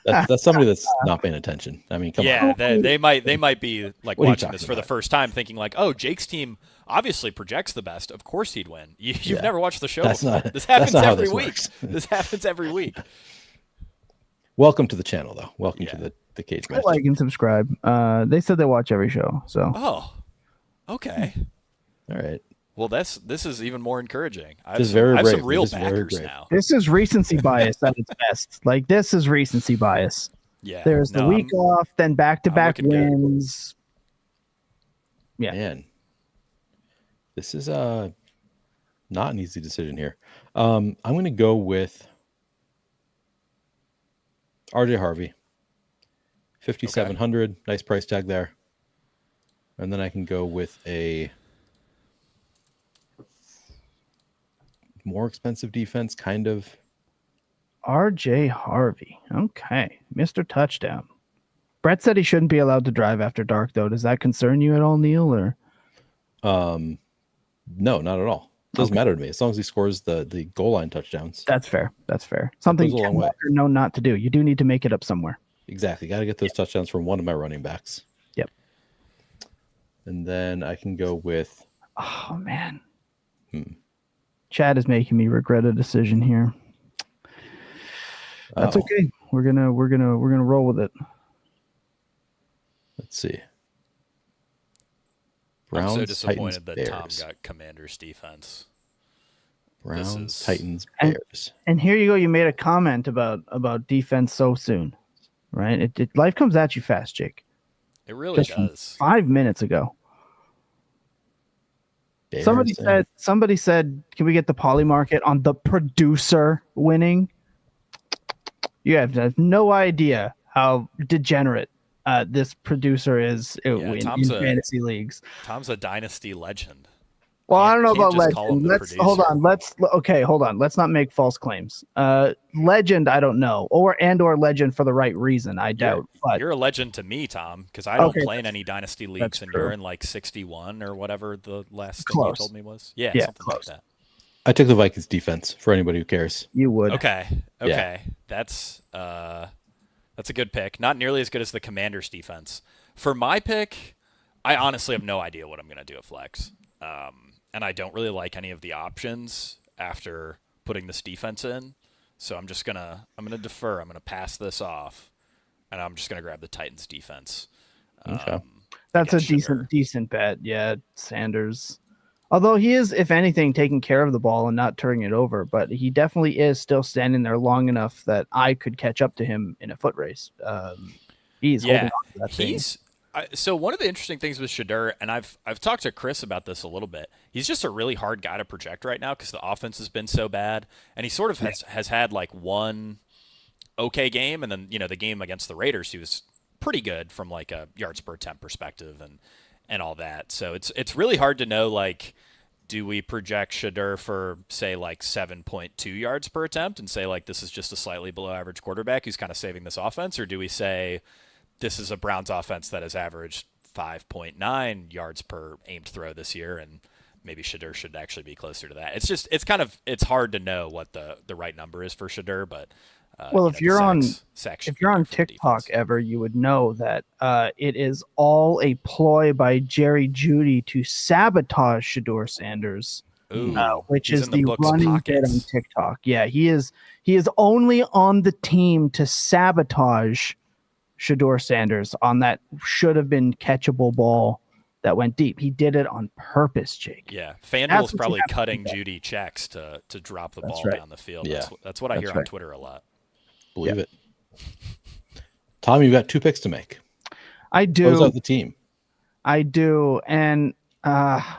that's somebody that's not paying attention. I mean, come on. Yeah, they might be like watching this for the first time, thinking like, "Oh, Jake's team obviously projects the best. Of course he'd win." You've never watched the show before. This happens every week. This happens every week. Welcome to the channel, though. Welcome to the cage match. Like and subscribe. They said they watch every show. So. Oh. Okay. All right. Well, this is even more encouraging. I have some real backers now. This is recency bias at its best. Like, this is recency bias. Yeah. There's the week off, then back-to-back wins. Good. Yeah. Man, this is not an easy decision here. I'm going to go with RJ Harvey. 5,700. Okay. Nice price tag there. And then I can go with a more expensive defense, kind of. RJ Harvey. Okay. Mr. Touchdown. Brett said he shouldn't be allowed to drive after dark, though. Does that concern you at all, Neil? Or no, not at all. Doesn't matter to me as long as he scores the goal line touchdowns. That's fair. Something goes a long Ken way. Walker known not to do. You do need to make it up somewhere. Exactly. Got to get those touchdowns from one of my running backs. Yep. And then I can go with. Oh man. Chad is making me regret a decision here. That's okay. We're gonna roll with it. Let's see. I'm so Browns, disappointed Titans, that Tom Bears. got Commanders defense. Browns, is- Titans, Bears. And here you go. You made a comment about defense so soon, right? Life comes at you fast, Jake. It really Just from does. 5 minutes ago. Bears Somebody said, can we get the poly market on the producer winning? You have no idea how degenerate this producer is in Tom's fantasy leagues. Tom's a dynasty legend. Well, I don't know Can't about just call him legend. the Let's hold producer. on. Hold on. Let's not make false claims. Legend, I don't know, or legend for the right reason. I doubt. But You're a legend to me, Tom, because I don't Okay, play in any dynasty leagues, that's and true. you're in like 61 or whatever the last thing Close. you told me was. Yeah, Yeah, something close. like that. I took the Vikings defense for anybody who cares. you would. Okay. Yeah. That's a good pick. Not nearly as good as the Commanders defense. For my pick, I honestly have no idea what I'm going to do at flex. And I don't really like any of the options after putting this defense in. So I'm gonna defer. I'm gonna pass this off, and I'm just gonna grab the Titans defense. Okay. That's a against Shedeur. decent bet. Yeah, Sanders. Although he is, if anything, taking care of the ball and not turning it over, but he definitely is still standing there long enough that I could catch up to him in a foot race. He's holding on to that thing. So one of the interesting things with Shedeur, and I've talked to Chris about this a little bit. He's just a really hard guy to project right now because the offense has been so bad, and he sort of has had like one okay game, and then the game against the Raiders, he was pretty good from like a yards per attempt perspective and all that. So it's really hard to know, like, do we project Shedeur for say like 7.2 yards per attempt and say like this is just a slightly below average quarterback who's kind of saving this offense, or do we say this is a Browns offense that has averaged 5.9 yards per aimed throw this year, and maybe Shedeur should actually be closer to that. It's hard to know what the right number is for Shedeur, but If you're on TikTok TikTok ever, you would know that it is all a ploy by Jerry Jeudy to sabotage Shedeur Sanders, which is the running bit on TikTok. Yeah, he is only on the team to sabotage Shedeur Sanders on that should have been catchable ball that went deep. He did it on purpose, Jake. Yeah, FanDuel's probably cutting Jeudy checks to drop the ball down the field. Yeah. That's what I hear on Twitter a lot. Believe it. Tom, you've got 2 picks to make. I do. Close out the team. I do, and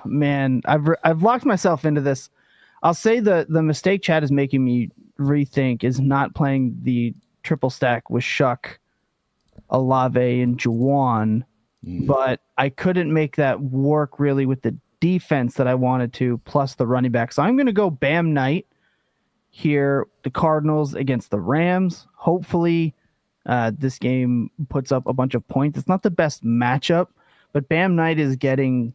man, I've locked myself into this. I'll say the mistake Chad is making me rethink is not playing the triple stack with Shuck, Olave, and Juwan, but I couldn't make that work really with the defense that I wanted to, plus the running back. So I'm going to go Bam Knight here, the Cardinals against the Rams. Hopefully this game puts up a bunch of points. It's not the best matchup, but Bam Knight is getting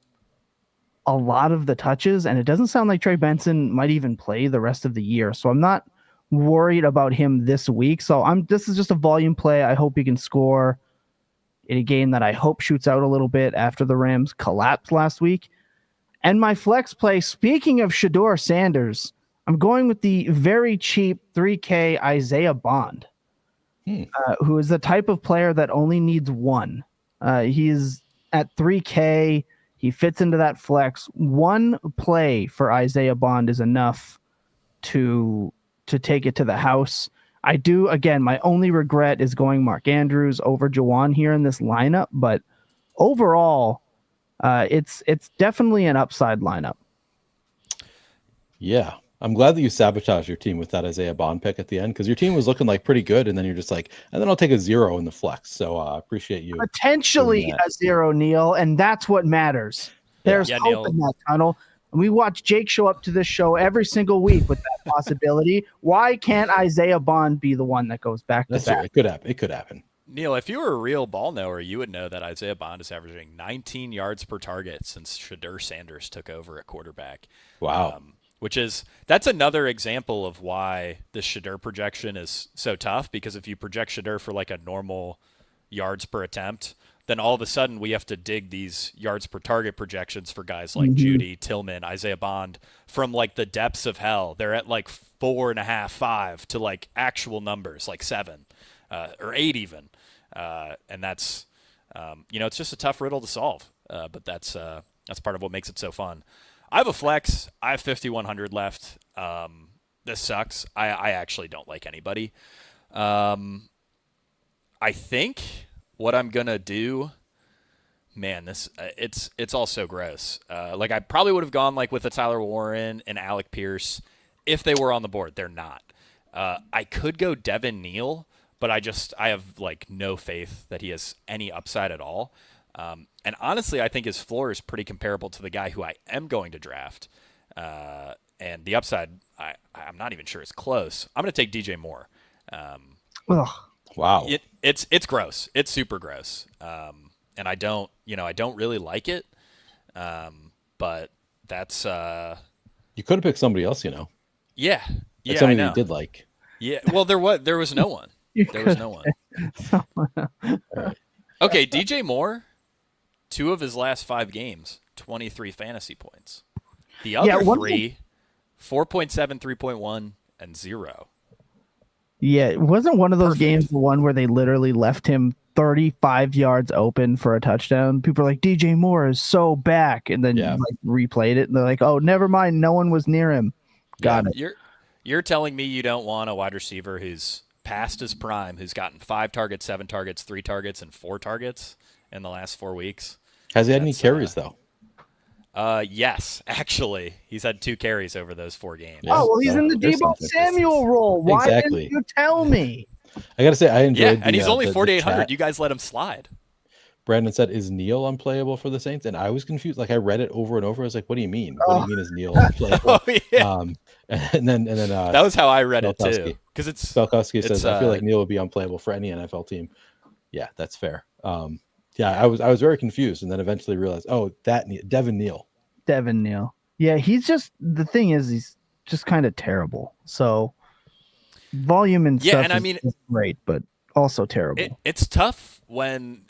a lot of the touches, and it doesn't sound like Trey Benson might even play the rest of the year. So I'm not worried about him this week. So this is just a volume play. I hope he can score in a game that I hope shoots out a little bit after the Rams collapsed last week. And my flex play, speaking of Shedeur Sanders, I'm going with the very cheap 3K Isaiah Bond, who is the type of player that only needs one. He's at 3K. He fits into that flex. One play for Isaiah Bond is enough to take it to the house. I do, again, my only regret is going Mark Andrews over Juwan here in this lineup, but overall, it's definitely an upside lineup. Yeah. I'm glad that you sabotaged your team with that Isaiah Bond pick at the end, because your team was looking like pretty good, and then you're just like, and then I'll take a 0 in the flex. So I appreciate you. Potentially a 0, Neil, and that's what matters. There's hope Neil. in that tunnel. And we watch Jake show up to this show every single week with that possibility. Why can't Isaiah Bond be the one that goes back to back? It could happen. It could happen. Neil, if you were a real ball knower, you would know that Isaiah Bond is averaging 19 yards per target since Shedeur Sanders took over at quarterback. Wow. That's another example of why the Shedeur projection is so tough, because if you project Shedeur for like a normal yards per attempt, then all of a sudden we have to dig these yards per target projections for guys like Judy, Tillman, Isaiah Bond from like the depths of hell. They're at like 4.5, 5 to like actual numbers like 7 or 8 even. And that's, it's just a tough riddle to solve. But that's part of what makes it so fun. I have a flex. I have 5,100 left. This sucks. I actually don't like anybody. I think what I'm gonna do, man, it's all so gross. Like I probably would have gone like with a Tyler Warren and Alec Pierce if they were on the board. They're not. I could go Devin Neal, but I have like no faith that he has any upside at all. And honestly, I think his floor is pretty comparable to the guy who I am going to draft. And the upside, I'm not even sure is close. I'm going to take DJ Moore. Ugh. Wow. It's gross. It's super gross. And I don't really like it. But that's, You could have picked somebody else, yeah. Like Yeah. somebody I know. that you did like. Yeah. Well, there was no one. There was no one. Okay. DJ Moore, 2 of his last 5 games, 23 fantasy points. The other 3, 4.7, 3.1, and 0. Yeah, it wasn't one of those games the one where they literally left him 35 yards open for a touchdown. People are like, DJ Moore is so back, and then like replayed it, and they're like, oh, never mind, no one was near him. Got it. You're telling me you don't want a wide receiver who's past his prime, who's gotten 5 targets, 7 targets, 3 targets, and 4 targets in the last 4 weeks? Has he had any carries though? Yes, actually, he's had 2 carries over those 4 games. Yeah. Oh well, he's in the Deebo Samuel role. Why Exactly. didn't you tell me? I gotta say, I enjoyed. And he's only 4,800. chat. You guys let him slide. Brandon said, "Is Neal unplayable for the Saints?" And I was confused. Like I read it over and over. I was like, "What do you mean? What do you mean is Neal unplayable?" And then that was how I read it too. Because Belkowski says, "I feel like Neal would be unplayable for any NFL team." Yeah, that's fair. I was very confused, and then eventually realized, Devin Neal. Devin Neal. Yeah, he's just the thing is he's just kind of terrible. So volume and stuff and I mean, is great, but also terrible. It's tough when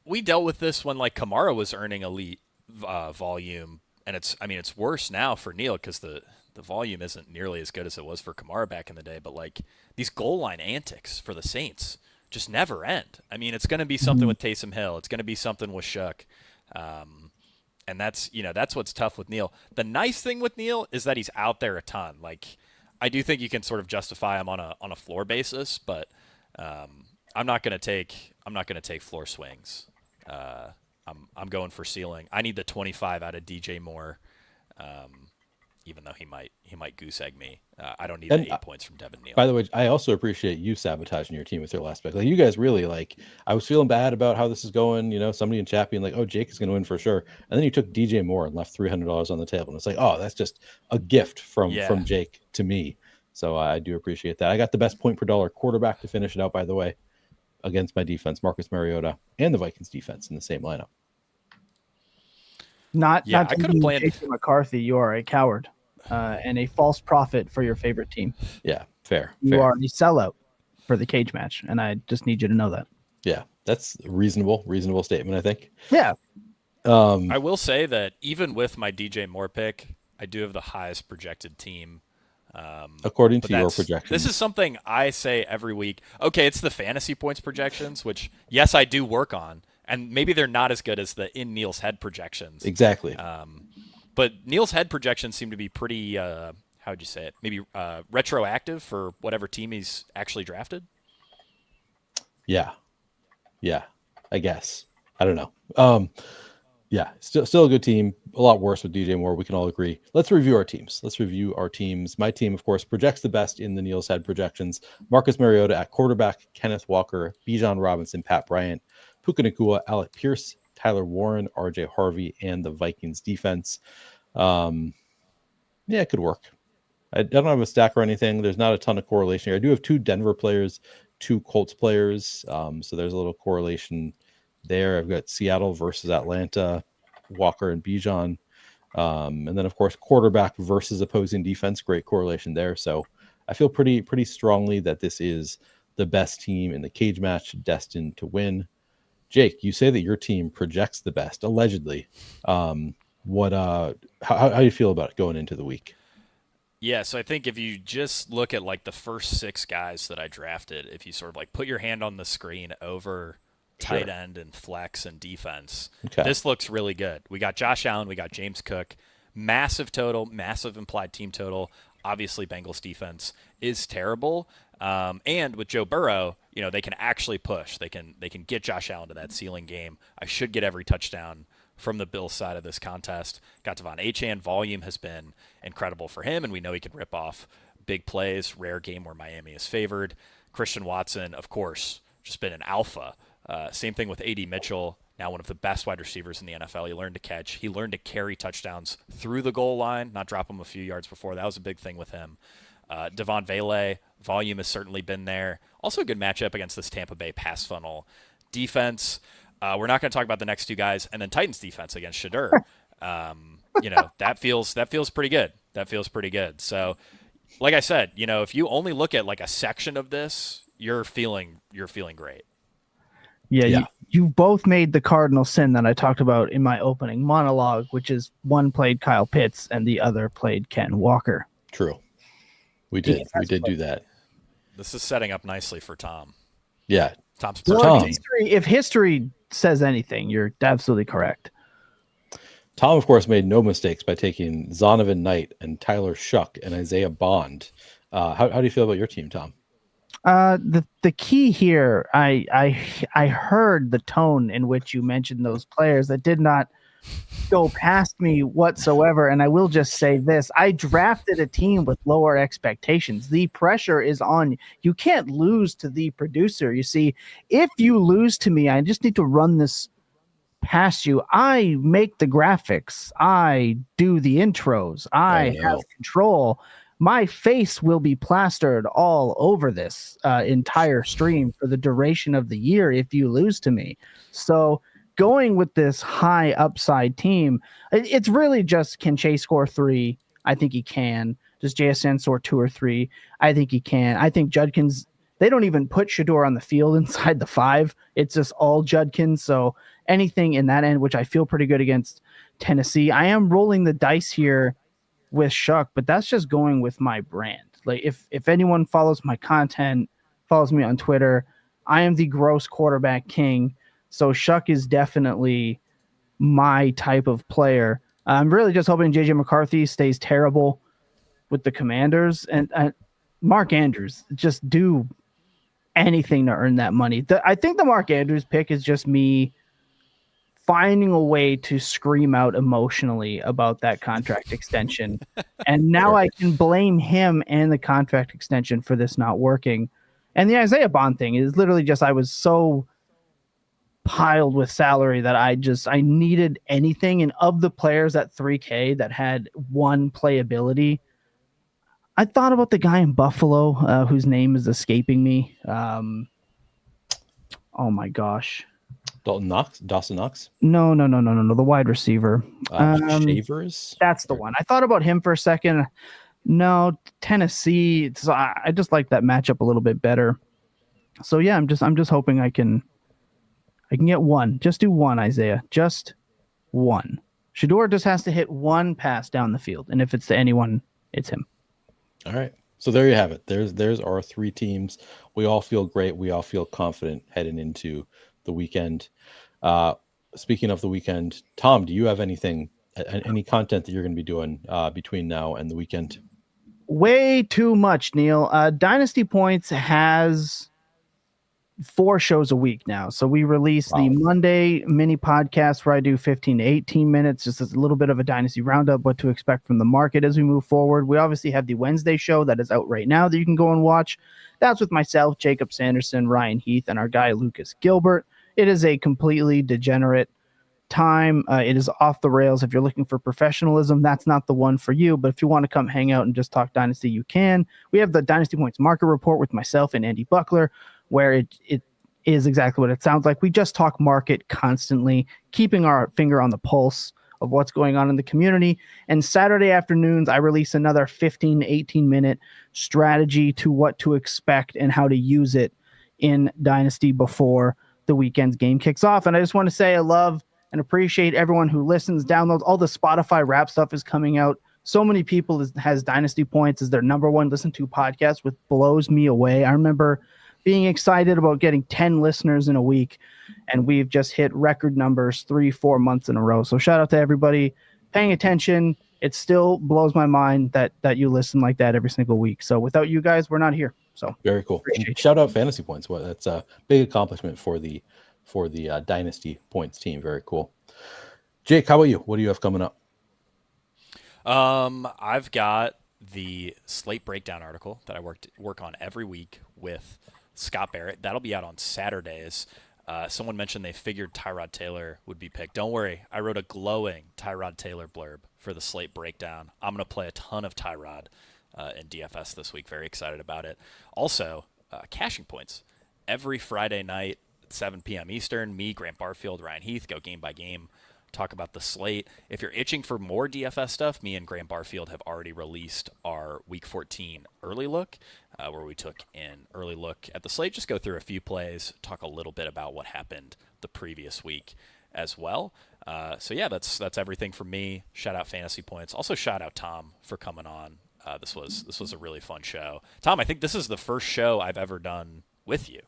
we dealt with this when like Kamara was earning elite volume, and it's worse now for Neal because the volume isn't nearly as good as it was for Kamara back in the day. But like these goal line antics for the Saints just never end. I mean, it's going to be something with Taysom Hill. It's going to be something with Shook. And that's what's tough with Neal. The nice thing with Neal is that he's out there a ton. Like, I do think you can sort of justify him on a floor basis, but I'm not going to take floor swings. I'm going for ceiling. I need the 25 out of DJ Moore, even though he might goose egg me. I don't need the 8 points from Devin Neal. By the way, I also appreciate you sabotaging your team with your last pick. Like you guys really I was feeling bad about how this is going. Somebody in chat being like, "Oh, Jake is going to win for sure," and then you took DJ Moore and left $300 on the table, and it's like, "Oh, that's just a gift from Jake to me." So I do appreciate that. I got the best point per dollar quarterback to finish it out, by the way, against my defense, Marcus Mariota, and the Vikings defense in the same lineup. I could have planned Jason McCarthy. You are a coward and a false prophet for your favorite team. Yeah, fair. You are a sellout for the cage match, and I just need you to know that. Yeah, that's a reasonable statement, I think. Yeah. I will say that even with my DJ Moore pick, I do have the highest projected team. According to your projections. This is something I say every week. Okay, it's the fantasy points projections, which, yes, I do work on. And maybe they're not as good as the in Neal's head projections. Exactly. But Neal's head projections seem to be pretty, how would you say it? Maybe retroactive for whatever team he's actually drafted. Yeah, I guess. I don't know. Yeah, still a good team. A lot worse with DJ Moore. We can all agree. Let's review our teams. My team, of course, projects the best in the Neal's head projections. Marcus Mariota at quarterback, Kenneth Walker, Bijan Robinson, Pat Bryant, Puka Nacua, Alec Pierce, Tyler Warren, RJ Harvey, and the Vikings defense. It could work. I don't have a stack or anything. There's not a ton of correlation here. I do have 2 Denver players, 2 Colts players. So there's a little correlation there. I've got Seattle versus Atlanta, Walker and Bijan. And then, of course, quarterback versus opposing defense, great correlation there. So I feel pretty strongly that this is the best team in the cage match, destined to win. Jake, you say that your team projects the best, allegedly. How do you feel about it going into the week? Yeah, so I think if you just look at like the first 6 guys that I drafted, if you sort of like put your hand on the screen over tight end and flex and defense, this looks really good. We got Josh Allen, we got James Cook, massive total, massive implied team total. Obviously, Bengals defense is terrible, and with Joe Burrow, they can actually push. They can get Josh Allen to that ceiling game. I should get every touchdown from the Bills side of this contest. Got Devon Achane. Volume has been incredible for him, and we know he can rip off big plays. Rare game where Miami is favored. Christian Watson, of course, just been an alpha. Same thing with A.D. Mitchell, now one of the best wide receivers in the NFL. He learned to catch. He learned to carry touchdowns through the goal line, not drop them a few yards before. That was a big thing with him. Devon Vele, volume has certainly been there. Also a good matchup against this Tampa Bay pass funnel defense. We're not going to talk about the next 2 guys, and then Titans defense against Shadur. That feels pretty good. That feels pretty good. So, like I said, if you only look at like a section of this, you're feeling great. Yeah. You both made the cardinal sin that I talked about in my opening monologue, which is one played Kyle Pitts and the other played Ken Walker. True. We did do that. This is setting up nicely for Tom. Yeah. Tom's Tom. If history says anything, you're absolutely correct. Tom, of course, made no mistakes by taking Zonovan Knight and Tyler Shuck and Isaiah Bond. How do you feel about your team, Tom? The key here, I heard the tone in which you mentioned those players that did not go past me whatsoever. And I will just say this: I drafted a team with lower expectations. The pressure is on. You can't lose to the producer. You see, if you lose to me, I just need to run this past you. I make the graphics. I do the intros. I have control. My face will be plastered all over this entire stream for the duration of the year if you lose to me. So going with this high upside team, it's really just, can Chase score 3? I think he can. Does JSN score 2 or 3? I think he can. I think Judkins, they don't even put Shadur on the field inside the 5. It's just all Judkins. So anything in that end, which I feel pretty good against Tennessee. I am rolling the dice here with Shuck, but that's just going with my brand. Like if anyone follows my content, follows me on Twitter, I am the gross quarterback king. So Shuck is definitely my type of player. I'm really just hoping JJ McCarthy stays terrible with the Commanders, and Mark Andrews, just do anything to earn that money. I think the Mark Andrews pick is just me finding a way to scream out emotionally about that contract extension. And now I can blame him and the contract extension for this not working. And the Isaiah Bond thing is literally just, I was so piled with salary that I needed anything. And of the players at 3K that had one playability, I thought about the guy in Buffalo whose name is escaping me. Oh my gosh. Dawson Knox? No. The wide receiver. Shavers? That's the one. I thought about him for a second. No, Tennessee. So I just like that matchup a little bit better. So yeah, I'm just hoping I can get one. Just do one, Isaiah. Just one. Shadur just has to hit one pass down the field, and if it's to anyone, it's him. All right. So there you have it. There's our 3 teams. We all feel great. We all feel confident heading into the weekend. Speaking of the weekend, Tom, do you have any content that you're going to be doing between now and the weekend? Way too much, Neil. Dynasty Points has 4 shows a week now. So we release the Monday mini podcast where I do 15 to 18 minutes, just as a little bit of a Dynasty roundup, what to expect from the market as we move forward. We obviously have the Wednesday show that is out right now that you can go and watch. That's with myself, Jacob Sanderson, Ryan Heath, and our guy, Lucas Gilbert. It is a completely degenerate time. It is off the rails. If you're looking for professionalism, that's not the one for you. But if you want to come hang out and just talk Dynasty, you can. We have the Dynasty Points Market Report with myself and Andy Buckler, where it is exactly what it sounds like. We just talk market constantly, keeping our finger on the pulse of what's going on in the community. And Saturday afternoons, I release another 15, 18-minute strategy to what to expect and how to use it in Dynasty before the weekend's game kicks off. And I just want to say I love and appreciate everyone who listens, downloads. All the Spotify rap stuff is coming out. So many people has Dynasty Points as their number one listen to podcast, which blows me away. I remember being excited about getting 10 listeners in a week, and we've just hit record numbers 3-4 months in a row. So shout out to everybody paying attention. It still blows my mind that you listen like that every single week. So without you guys, we're not here. So very cool. Shout out Fantasy Points. Well, that's a big accomplishment for the Dynasty Points team. Very cool. Jake, how about you? What do you have coming up? I've got the slate breakdown article that I work on every week with Scott Barrett. That'll be out on Saturdays. Someone mentioned they figured Tyrod Taylor would be picked. Don't worry. I wrote a glowing Tyrod Taylor blurb for the slate breakdown. I'm going to play a ton of Tyrod in DFS this week. Very excited about it. Also, cashing points. Every Friday night at 7 p.m. Eastern, me, Grant Barfield, Ryan Heath go game by game, talk about the slate. If you're itching for more DFS stuff, me and Grant Barfield have already released our Week 14 early look, where we took an early look at the slate. Just go through a few plays, talk a little bit about what happened the previous week as well. So yeah, that's everything from me. Shout out Fantasy Points. Also shout out Tom for coming on. This was a really fun show. Tom, I think this is the first show I've ever done with you.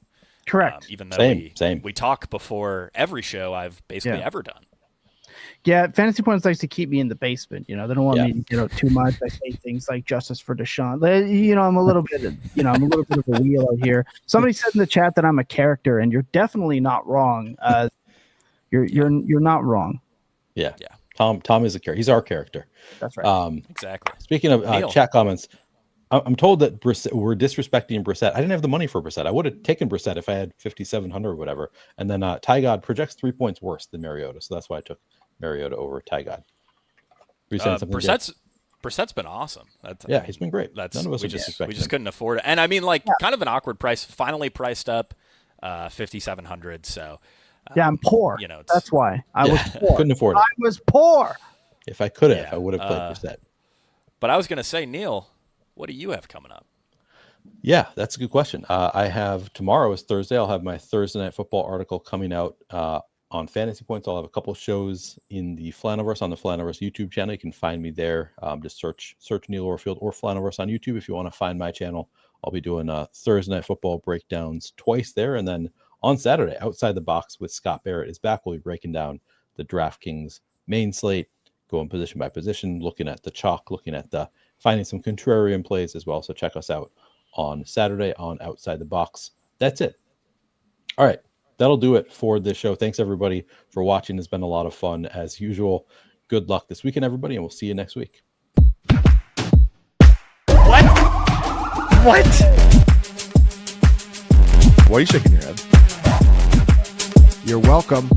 Correct. Even though we talk before every show I've basically ever done. Yeah, Fantasy Points likes to keep me in the basement. They don't want me to get out too much. I say things like justice for Deshaun. I'm a little bit, I'm a little bit of a wheel out here. Somebody said in the chat that I'm a character, and you're definitely not wrong. You're not wrong. Yeah. Tom is a character. He's our character. That's right. Exactly. Speaking of chat comments, I'm told that we're disrespecting Brissett. I didn't have the money for Brissett. I would have taken Brissett if I had 5,700 or whatever. And then Tygod projects 3 points worse than Mariota, so that's why I took Mariota over Tygod. Brissett's been awesome. He's been great. None of us we just couldn't afford it, and I mean, kind of an awkward price. Finally priced up, 5,700. So I'm poor. That's why I was poor. Couldn't afford it. I was poor. If I could have, I would have played Brissett. But I was going to say, Neil, what do you have coming up? Yeah, that's a good question. I have tomorrow is Thursday. I'll have my Thursday Night Football article coming out on Fantasy Points. I'll have a couple shows in the Flaniverse on the Flaniverse YouTube channel. You can find me there. Just search Neil Orfield or Flaniverse on YouTube if you want to find my channel. I'll be doing Thursday Night Football breakdowns twice there, and then on Saturday, Outside the Box with Scott Barrett is back. We'll be breaking down the DraftKings main slate, going position by position, looking at the chalk, looking at finding some contrarian plays as well. So check us out on Saturday on Outside the Box. That's it. All right. That'll do it for this show. Thanks, everybody, for watching. It's been a lot of fun, as usual. Good luck this weekend, everybody, and we'll see you next week. What? Why are you shaking your head? You're welcome.